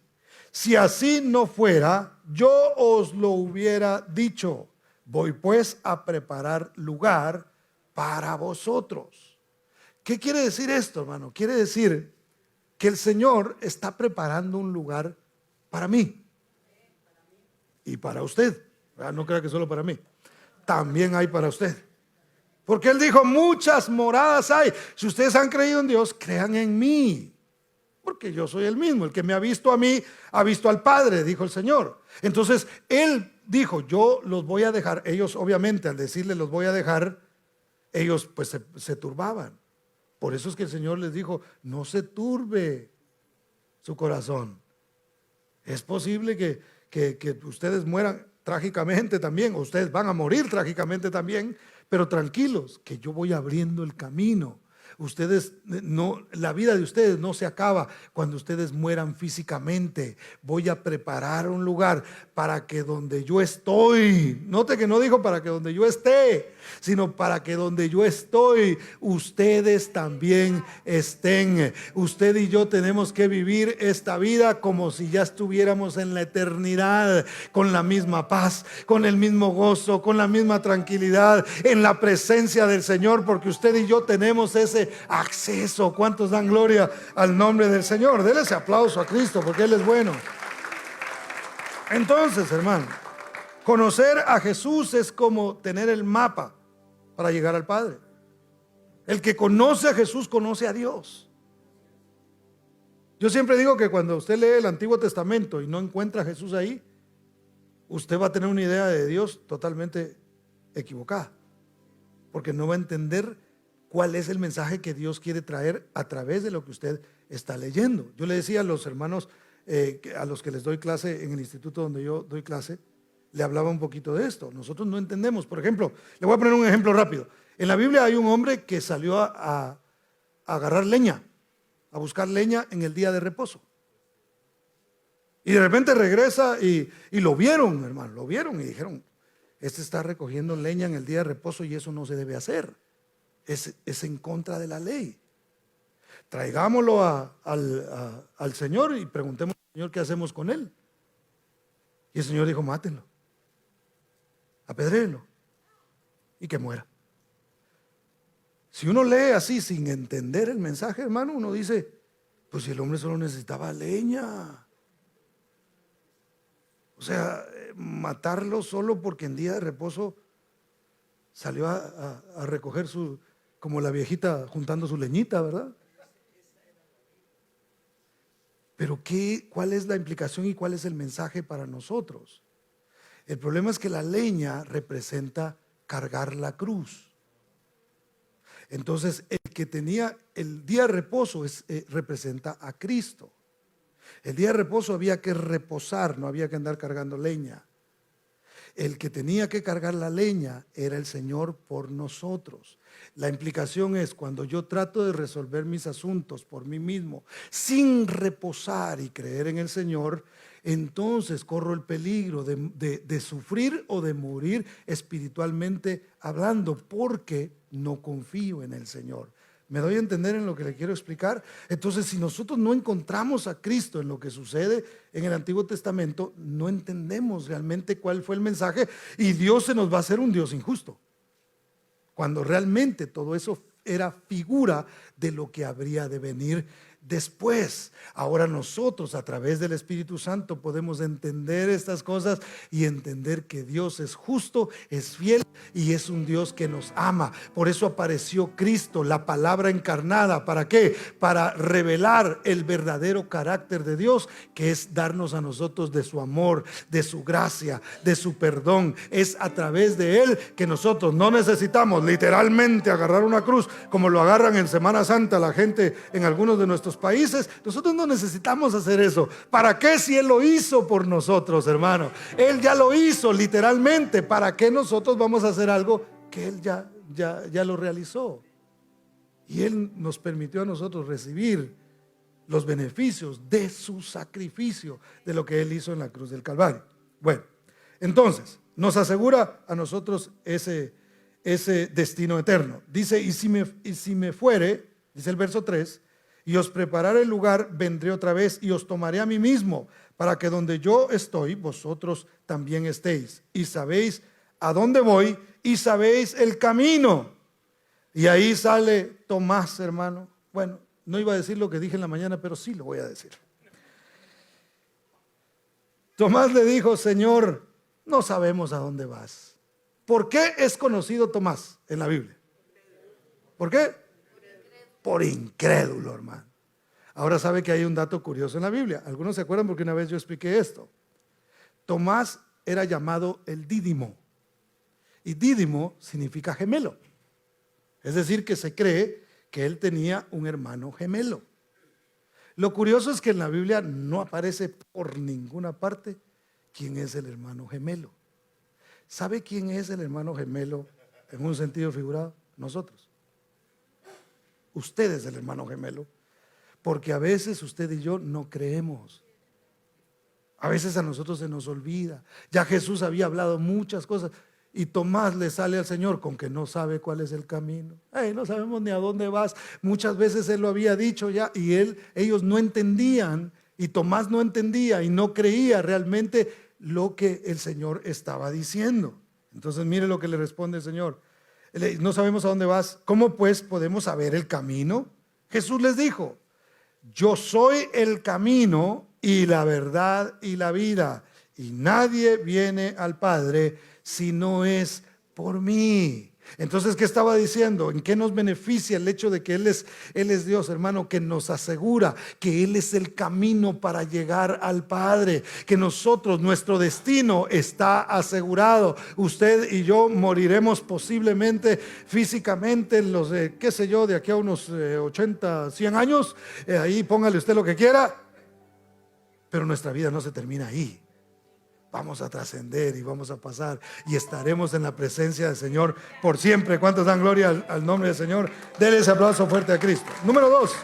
Si así no fuera, yo os lo hubiera dicho. Voy pues a preparar lugar para vosotros. ¿Qué quiere decir esto, hermano? Quiere decir que el Señor está preparando un lugar para mí y para usted. No crea que solo para mí, también hay para usted. Porque Él dijo, muchas moradas hay. Si ustedes han creído en Dios, crean en mí. Porque yo soy el mismo. El que me ha visto a mí, ha visto al Padre, dijo el Señor. Entonces, Él dijo, yo los voy a dejar. Ellos, obviamente, al decirle los voy a dejar, ellos pues se turbaban. Por eso es que el Señor les dijo, no se turbe su corazón. Es posible que ustedes mueran trágicamente también, o ustedes van a morir trágicamente también, pero tranquilos, que yo voy abriendo el camino. Ustedes no, la vida de ustedes no se acaba cuando ustedes mueran físicamente. Voy a preparar un lugar para que donde yo estoy, note que no dijo para que donde yo esté, sino para que donde yo estoy, ustedes también estén. Usted y yo tenemos que vivir esta vida como si ya estuviéramos en la eternidad, con la misma paz, con el mismo gozo, con la misma tranquilidad, en la presencia del Señor, porque usted y yo tenemos ese acceso. ¿Cuántos dan gloria al nombre del Señor? Denle ese aplauso a Cristo porque Él es bueno. Entonces, hermano, conocer a Jesús es como tener el mapa para llegar al Padre. El que conoce a Jesús conoce a Dios. Yo siempre digo que cuando usted lee el Antiguo Testamento y no encuentra a Jesús ahí, usted va a tener una idea de Dios totalmente equivocada, porque no va a entender cuál es el mensaje que Dios quiere traer a través de lo que usted está leyendo. Yo le decía a los hermanos a los que les doy clase en el instituto donde yo doy clase, le hablaba un poquito de esto. Nosotros no entendemos. Por ejemplo, le voy a poner un ejemplo rápido. En la Biblia hay un hombre que salió a agarrar leña, a buscar leña en el día de reposo. Y de repente regresa y lo vieron, hermano, lo vieron y dijeron, este está recogiendo leña en el día de reposo y eso no se debe hacer. Es en contra de la ley. Traigámoslo al Señor y preguntemos al Señor qué hacemos con él. Y el Señor dijo, mátenlo, apedréenlo y que muera. Si uno lee así sin entender el mensaje, hermano, uno dice, pues si el hombre solo necesitaba leña. O sea, matarlo solo porque en día de reposo salió a recoger como la viejita juntando su leñita, ¿verdad? Pero ¿cuál es la implicación y cuál es el mensaje para nosotros? El problema es que la leña representa cargar la cruz. Entonces, el que tenía el día de reposo representa a Cristo. El día de reposo había que reposar, no había que andar cargando leña. El que tenía que cargar la leña era el Señor por nosotros. La implicación es cuando yo trato de resolver mis asuntos por mí mismo, sin reposar y creer en el Señor, entonces corro el peligro de sufrir o de morir espiritualmente hablando, porque no confío en el Señor. ¿Me doy a entender en lo que le quiero explicar? Entonces, si nosotros no encontramos a Cristo en lo que sucede en el Antiguo Testamento, no entendemos realmente cuál fue el mensaje y Dios se nos va a hacer un Dios injusto, cuando realmente todo eso era figura de lo que habría de venir después. Ahora nosotros a través del Espíritu Santo podemos entender estas cosas y entender que Dios es justo, es fiel y es un Dios que nos ama. Por eso apareció Cristo, la palabra encarnada. ¿Para qué? Para revelar el verdadero carácter de Dios, que es darnos a nosotros de su amor, de su gracia, de su perdón. Es a través de Él que nosotros no necesitamos literalmente agarrar una cruz como lo agarran en Semana Santa la gente en algunos de nuestros países. Nosotros no necesitamos hacer eso. ¿Para qué si Él lo hizo por nosotros, hermano? Él ya lo hizo literalmente. ¿Para qué nosotros vamos a hacer algo que Él ya lo realizó? Y Él nos permitió a nosotros recibir los beneficios de su sacrificio, de lo que Él hizo en la cruz del Calvario. Bueno, entonces nos asegura a nosotros ese destino eterno. Dice, y si me fuere, dice el verso 3, y os prepararé el lugar, vendré otra vez y os tomaré a mí mismo, para que donde yo estoy, vosotros también estéis. Y sabéis a dónde voy y sabéis el camino. Y ahí sale Tomás, hermano. Bueno, no iba a decir lo que dije en la mañana, pero sí lo voy a decir. Tomás le dijo, Señor, no sabemos a dónde vas. ¿Por qué es conocido Tomás en la Biblia? ¿Por qué? Por incrédulo, hermano. Ahora sabe que hay un dato curioso en la Biblia. Algunos se acuerdan porque una vez yo expliqué esto. Tomás era llamado el Dídimo. Y Dídimo significa gemelo. Es decir, que se cree que él tenía un hermano gemelo. Lo curioso es que en la Biblia no aparece por ninguna parte quién es el hermano gemelo. ¿Sabe quién es el hermano gemelo en un sentido figurado? Nosotros. Usted es el hermano gemelo, porque a veces usted y yo no creemos. A veces a nosotros se nos olvida. Ya Jesús había hablado muchas cosas y Tomás le sale al Señor con que no sabe cuál es el camino. No sabemos ni a dónde vas. Muchas veces Él lo había dicho ya y ellos no entendían, y Tomás no entendía y no creía realmente lo que el Señor estaba diciendo. Entonces mire lo que le responde el Señor. No sabemos a dónde vas. ¿Cómo pues podemos saber el camino? Jesús les dijo: yo soy el camino y la verdad y la vida, y nadie viene al Padre si no es por mí. Entonces, ¿qué estaba diciendo? ¿En qué nos beneficia el hecho de que Él es Dios, hermano? Que nos asegura que Él es el camino para llegar al Padre, que nosotros, nuestro destino está asegurado. Usted y yo moriremos posiblemente físicamente en los, qué sé yo, de aquí a unos 80, 100 años. Ahí póngale usted lo que quiera, pero nuestra vida no se termina ahí. Vamos a trascender y vamos a pasar y estaremos en la presencia del Señor por siempre. ¿Cuántos dan gloria al nombre del Señor? Denle ese aplauso fuerte a Cristo. Número 2.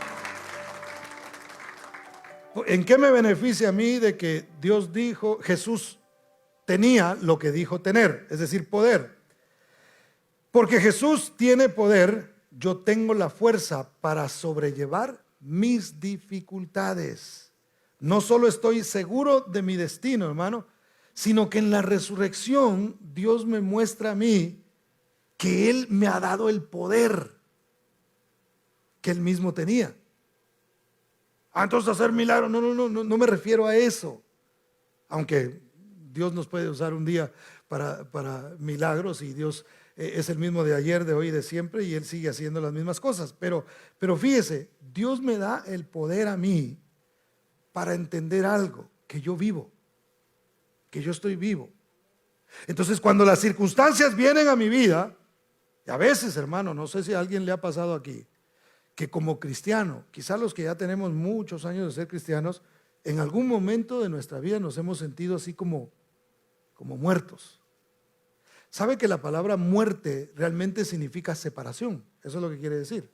¿En qué me beneficia a mí de que Dios dijo, Jesús tenía lo que dijo tener? Es decir, poder. Porque Jesús tiene poder, yo tengo la fuerza para sobrellevar mis dificultades. No solo estoy seguro de mi destino, hermano, sino que en la resurrección Dios me muestra a mí que Él me ha dado el poder que Él mismo tenía. Entonces hacer milagros, no me refiero a eso. Aunque Dios nos puede usar un día para milagros, y Dios es el mismo de ayer, de hoy y de siempre, y Él sigue haciendo las mismas cosas. Pero fíjese, Dios me da el poder a mí para entender algo, que yo vivo, que yo estoy vivo. Entonces, cuando las circunstancias vienen a mi vida, y a veces, hermano, no sé si a alguien le ha pasado aquí, que como cristiano, quizás los que ya tenemos muchos años de ser cristianos, en algún momento de nuestra vida nos hemos sentido así como muertos. ¿Sabe que la palabra muerte realmente significa separación? Eso es lo que quiere decir.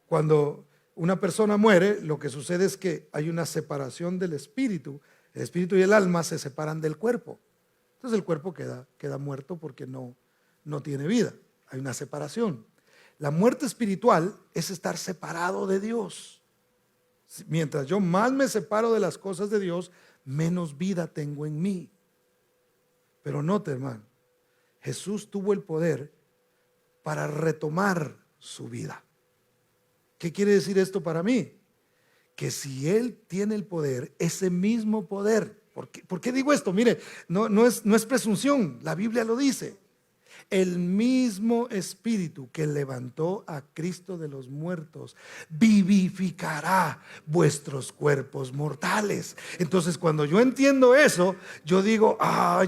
Cuando una persona muere, lo que sucede es que hay una separación del espíritu. El espíritu y el alma se separan del cuerpo. Entonces el cuerpo queda muerto porque no tiene vida. Hay una separación. La muerte espiritual es estar separado de Dios. Mientras yo más me separo de las cosas de Dios, menos vida tengo en mí. Pero note, hermano, Jesús tuvo el poder para retomar su vida. ¿Qué quiere decir esto para mí? Que si Él tiene el poder, ese mismo poder, ¿por qué digo esto? Mire, no es presunción, la Biblia lo dice. El mismo Espíritu que levantó a Cristo de los muertos vivificará vuestros cuerpos mortales. Entonces, cuando yo entiendo eso, yo digo,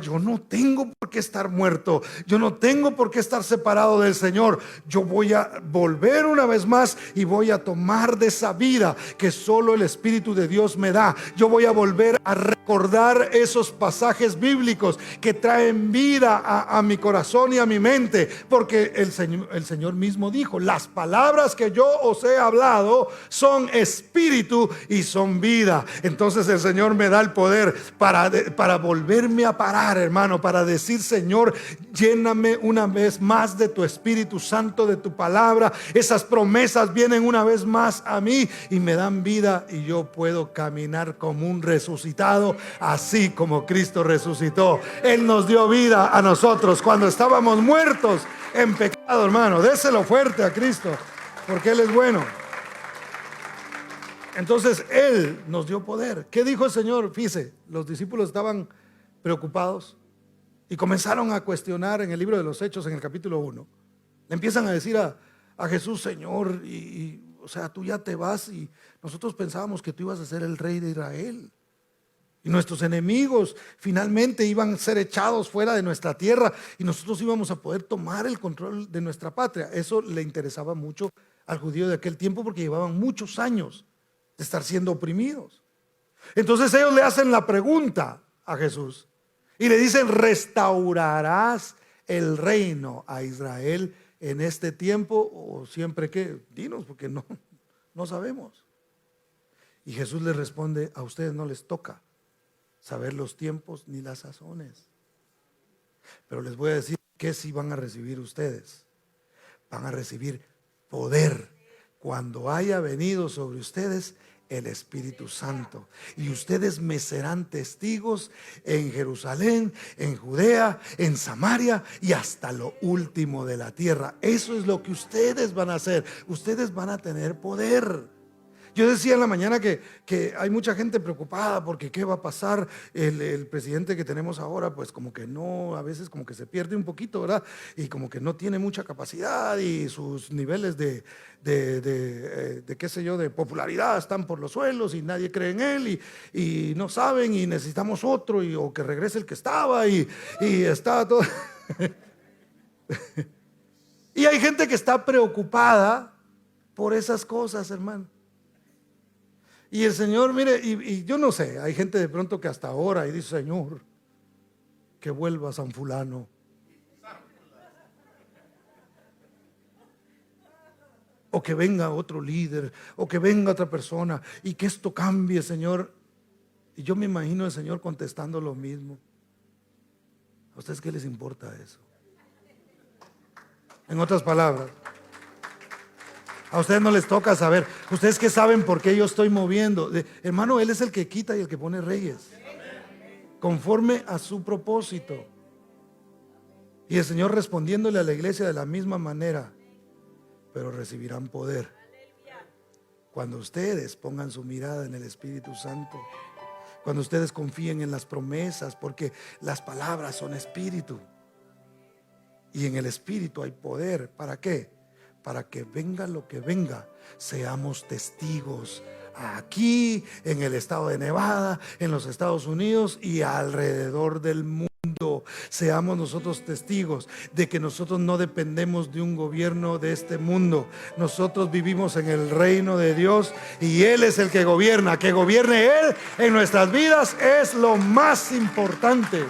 yo no tengo por qué estar muerto, yo no tengo por qué estar separado del Señor. Yo voy a volver una vez más y voy a tomar de esa vida que solo el Espíritu de Dios me da. Yo voy a volver a recordar esos pasajes bíblicos que traen vida a mi corazón y a mi mente, porque el Señor mismo dijo: las palabras que yo os he hablado son espíritu y son vida. Entonces el Señor me da el poder para volverme a parar, hermano, para decir: Señor, lléname una vez más de tu Espíritu Santo, de tu palabra. Esas promesas vienen una vez más a mí y me dan vida, y yo puedo caminar como un resucitado, así como Cristo resucitó. Él nos dio vida a nosotros cuando estábamos muertos en pecado, hermano. Déselo fuerte a Cristo, porque Él es bueno. Entonces Él nos dio poder. ¿Qué dijo el Señor? Fíjese, los discípulos estaban preocupados y comenzaron a cuestionar en el libro de los Hechos, en el capítulo 1. Le empiezan a decir a Jesús: Señor, o sea, tú ya te vas y nosotros pensábamos que tú ibas a ser el rey de Israel. Y nuestros enemigos finalmente iban a ser echados fuera de nuestra tierra y nosotros íbamos a poder tomar el control de nuestra patria. Eso le interesaba mucho al judío de aquel tiempo, porque llevaban muchos años de estar siendo oprimidos. Entonces ellos le hacen la pregunta a Jesús y le dicen: ¿restaurarás el reino a Israel en este tiempo o siempre que? Dinos, porque no sabemos. Y Jesús les responde: a ustedes no les toca saber los tiempos ni las sazones, pero les voy a decir que sí van a recibir ustedes. Van a recibir poder cuando haya venido sobre ustedes el Espíritu Santo, y ustedes me serán testigos en Jerusalén, en Judea, en Samaria y hasta lo último de la tierra. Eso es lo que ustedes van a hacer. Ustedes van a tener poder. Yo decía en la mañana que hay mucha gente preocupada porque qué va a pasar. El presidente que tenemos ahora, pues como que no, a veces como que se pierde un poquito, ¿verdad? Y como que no tiene mucha capacidad, y sus niveles de qué sé yo, de popularidad están por los suelos, y nadie cree en él, y no saben, y necesitamos otro, o que regrese el que estaba, y está todo. Y hay gente que está preocupada por esas cosas, hermano. Y el Señor, mire, y yo no sé, hay gente de pronto que hasta ahora y dice: Señor, que vuelva San Fulano. O que venga otro líder, o que venga otra persona, y que esto cambie, Señor. Y yo me imagino al Señor contestando lo mismo: ¿a ustedes qué les importa eso? En otras palabras, a ustedes no les toca saber. Ustedes que saben por qué yo estoy moviendo. Hermano, Él es el que quita y el que pone reyes, conforme a su propósito. Y el Señor respondiéndole a la iglesia de la misma manera: pero recibirán poder cuando ustedes pongan su mirada en el Espíritu Santo, cuando ustedes confíen en las promesas, porque las palabras son espíritu, y en el Espíritu hay poder. ¿Para qué? Para que venga lo que venga, seamos testigos aquí en el estado de Nevada, en los Estados Unidos y alrededor del mundo. Seamos nosotros testigos de que nosotros no dependemos de un gobierno de este mundo. Nosotros vivimos en el reino de Dios, y Él es el que gobierna. Que gobierne Él en nuestras vidas es lo más importante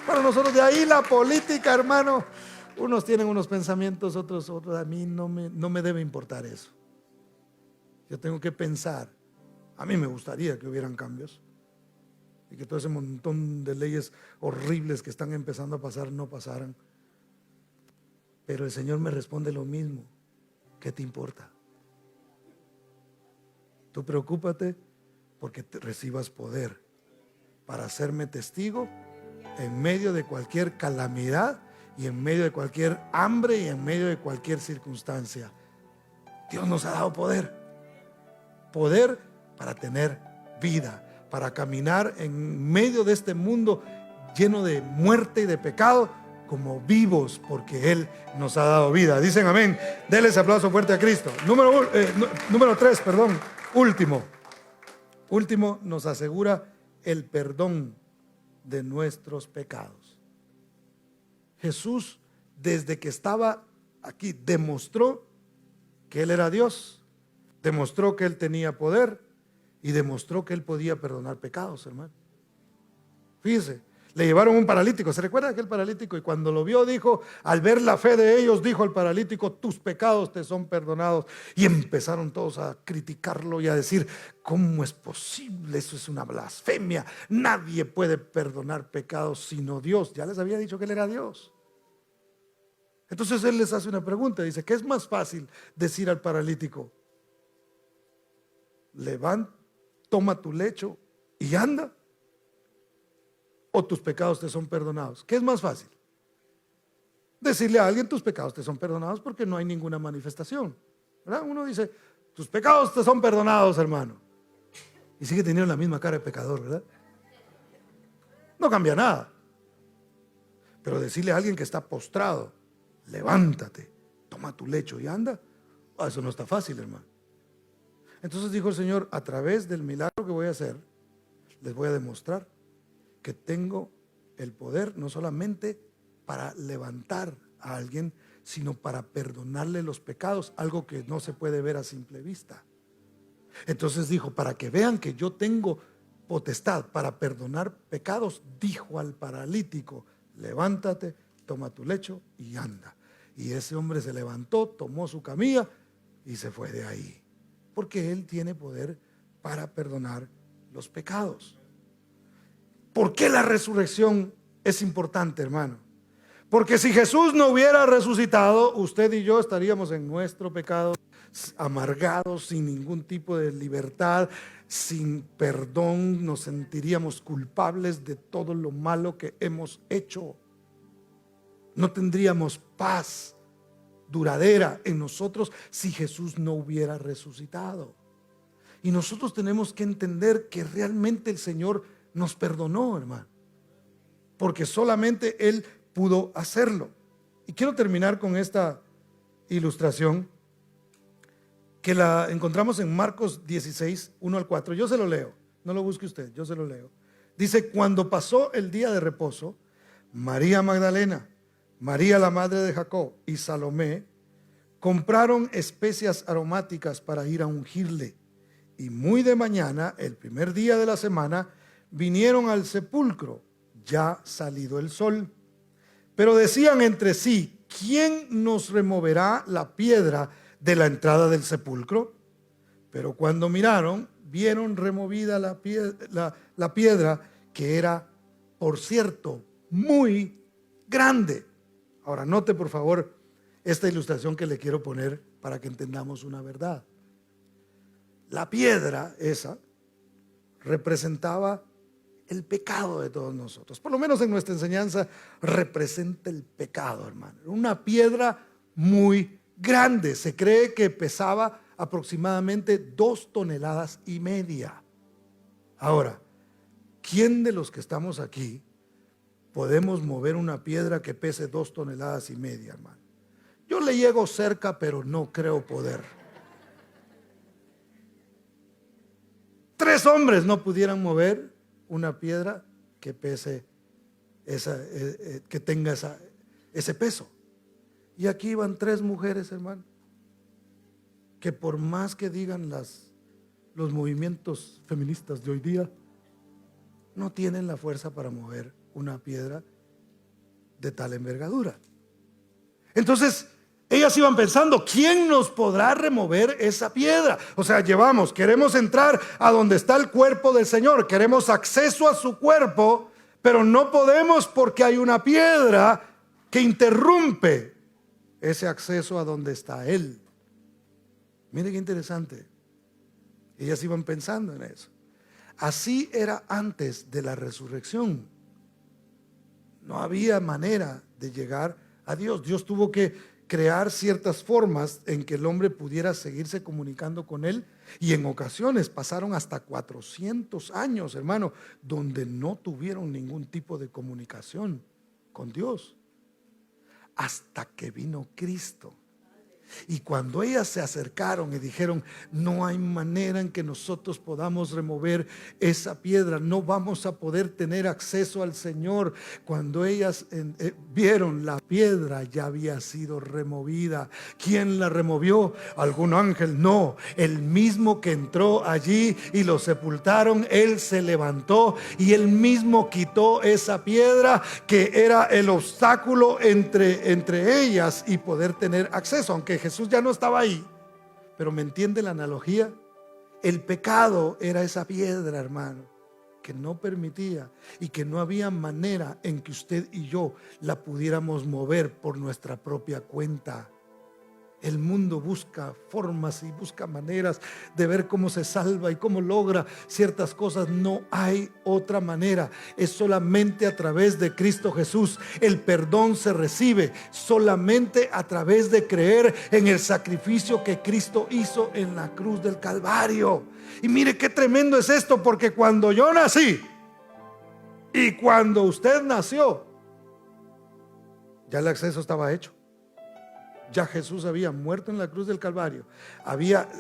para nosotros. De ahí la política, hermano. Unos tienen unos pensamientos, otros. A mí no me debe importar eso. Yo tengo que pensar. A mí me gustaría que hubieran cambios y que todo ese montón de leyes horribles que están empezando a pasar no pasaran. Pero el Señor me responde lo mismo: ¿qué te importa? Tú preocúpate porque recibas poder para hacerme testigo en medio de cualquier calamidad, y en medio de cualquier hambre, y en medio de cualquier circunstancia. Dios nos ha dado poder para tener vida, para caminar en medio de este mundo lleno de muerte y de pecado como vivos, porque Él nos ha dado vida. Dicen amén. Denles aplauso fuerte a Cristo. Número 3, perdón. Último, nos asegura el perdón de nuestros pecados. Jesús, desde que estaba aquí, demostró que Él era Dios, demostró que Él tenía poder, y demostró que Él podía perdonar pecados, hermano. Fíjese, le llevaron un paralítico. ¿Se recuerda aquel paralítico? Y cuando lo vio, dijo, al ver la fe de ellos, dijo al paralítico: tus pecados te son perdonados. Y empezaron todos a criticarlo y a decir: ¿cómo es posible? Eso es una blasfemia. Nadie puede perdonar pecados sino Dios. Ya les había dicho que Él era Dios. Entonces Él les hace una pregunta. Dice: ¿qué es más fácil decir al paralítico? Levanta, toma tu lecho y anda, o tus pecados te son perdonados. ¿Qué es más fácil? Decirle a alguien: tus pecados te son perdonados, porque no hay ninguna manifestación, ¿verdad? Uno dice: tus pecados te son perdonados, hermano, y sigue teniendo la misma cara de pecador, ¿verdad? No cambia nada. Pero decirle a alguien que está postrado: levántate, toma tu lecho y anda, eso no está fácil, hermano. Entonces dijo el Señor: a través del milagro que voy a hacer, les voy a demostrar que tengo el poder no solamente para levantar a alguien, sino para perdonarle los pecados, algo que no se puede ver a simple vista. Entonces dijo, para que vean que yo tengo potestad para perdonar pecados, dijo al paralítico, levántate, toma tu lecho y anda. Y ese hombre se levantó, tomó su camilla y se fue de ahí. Porque Él tiene poder para perdonar los pecados. ¿Por qué la resurrección es importante, hermano? Porque si Jesús no hubiera resucitado, usted y yo estaríamos en nuestro pecado, amargados, sin ningún tipo de libertad, sin perdón, nos sentiríamos culpables de todo lo malo que hemos hecho. No tendríamos paz duradera en nosotros si Jesús no hubiera resucitado. Y nosotros tenemos que entender que realmente el Señor nos perdonó, hermano, porque solamente Él pudo hacerlo. Y quiero terminar con esta ilustración que la encontramos en Marcos 16, 1 al 4. Yo se lo leo, no lo busque usted, yo se lo leo. Dice, cuando pasó el día de reposo, María Magdalena, María la madre de Jacob y Salomé compraron especias aromáticas para ir a ungirle. Y muy de mañana, el primer día de la semana, vinieron al sepulcro, ya salido el sol. Pero decían entre sí, ¿quién nos removerá la piedra de la entrada del sepulcro? Pero cuando miraron, vieron removida la piedra, que era, por cierto, muy grande. Ahora note por favor esta ilustración que le quiero poner para que entendamos una verdad. La piedra esa representaba el pecado de todos nosotros. Por lo menos en nuestra enseñanza representa el pecado, hermano. Una piedra muy grande. Se cree que pesaba aproximadamente 2,5 toneladas. Ahora, ¿quién de los que estamos aquí podemos mover una piedra que pese 2,5 toneladas, hermano? Yo le llego cerca, pero no creo poder. 3 hombres no pudieran mover una piedra que pese que tenga ese peso. Y aquí van 3 mujeres, hermano, que por más que digan los movimientos feministas de hoy día, no tienen la fuerza para mover una piedra de tal envergadura. Entonces ellas iban pensando, ¿quién nos podrá remover esa piedra? O sea, queremos entrar a donde está el cuerpo del Señor, queremos acceso a su cuerpo, pero no podemos porque hay una piedra que interrumpe ese acceso a donde está Él. Mire qué interesante. Ellas iban pensando en eso. Así era antes de la resurrección. No había manera de llegar a Dios. Dios tuvo que crear ciertas formas en que el hombre pudiera seguirse comunicando con Él, y en ocasiones pasaron hasta 400 años, hermano, donde no tuvieron ningún tipo de comunicación con Dios, hasta que vino Cristo. Y cuando ellas se acercaron y dijeron, no hay manera en que nosotros podamos remover esa piedra, no vamos a poder tener acceso al Señor. Cuando ellas vieron, la piedra ya había sido removida. ¿Quién la removió? ¿Algún ángel? No, el mismo que entró allí y lo sepultaron, Él se levantó y Él mismo quitó esa piedra que era el obstáculo entre ellas y poder tener acceso, aunque Jesús ya no estaba ahí. Pero ¿me entiende la analogía? El pecado era esa piedra, hermano, que no permitía y que no había manera en que usted y yo la pudiéramos mover por nuestra propia cuenta. El mundo busca formas y busca maneras de ver cómo se salva y cómo logra ciertas cosas. No hay otra manera. Es solamente a través de Cristo Jesús. El perdón se recibe solamente a través de creer en el sacrificio que Cristo hizo en la cruz del Calvario. Y mire qué tremendo es esto, porque cuando yo nací y cuando usted nació, ya el acceso estaba hecho. Ya Jesús había muerto en la cruz del Calvario.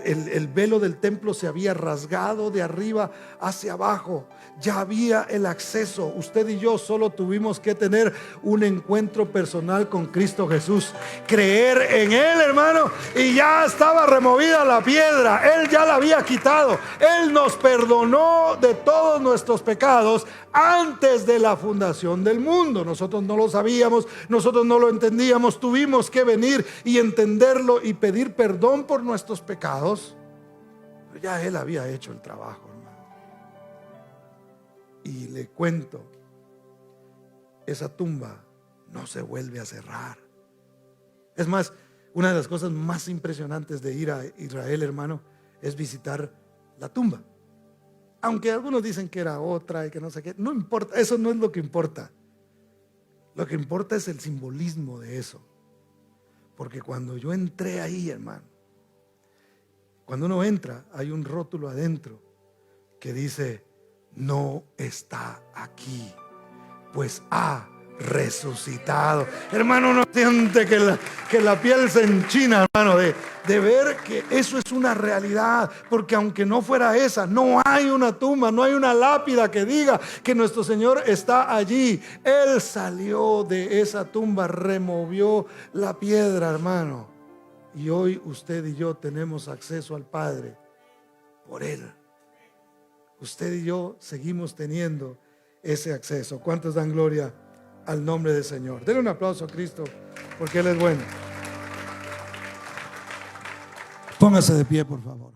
El velo del templo se había rasgado de arriba hacia abajo. Ya había el acceso. Usted y yo solo tuvimos que tener un encuentro personal con Cristo Jesús, creer en Él, hermano, y ya estaba removida la piedra. Él ya la había quitado. Él nos perdonó de todos nuestros pecados antes de la fundación del mundo. Nosotros no lo sabíamos, nosotros no lo entendíamos. Tuvimos que venir y entenderlo y pedir perdón por nuestros pecados. Pero ya Él había hecho el trabajo, hermano. Y le cuento, esa tumba no se vuelve a cerrar. Es más, una de las cosas más impresionantes de ir a Israel, hermano, es visitar la tumba. Aunque algunos dicen que era otra y que no sé qué, no importa, eso no es lo que importa. Lo que importa es el simbolismo de eso. Porque cuando yo entré ahí, hermano, cuando uno entra, hay un rótulo adentro que dice: no está aquí, pues ha resucitado. Hermano, uno siente que la piel se enchina, hermano, de ver que eso es una realidad. Porque aunque no fuera esa, no hay una tumba, no hay una lápida que diga que nuestro Señor está allí. Él salió de esa tumba, removió la piedra, hermano, y hoy usted y yo tenemos acceso al Padre por Él. Usted y yo seguimos teniendo ese acceso. ¿Cuántos dan gloria al nombre del Señor? Denle un aplauso a Cristo, porque Él es bueno. Póngase de pie, por favor.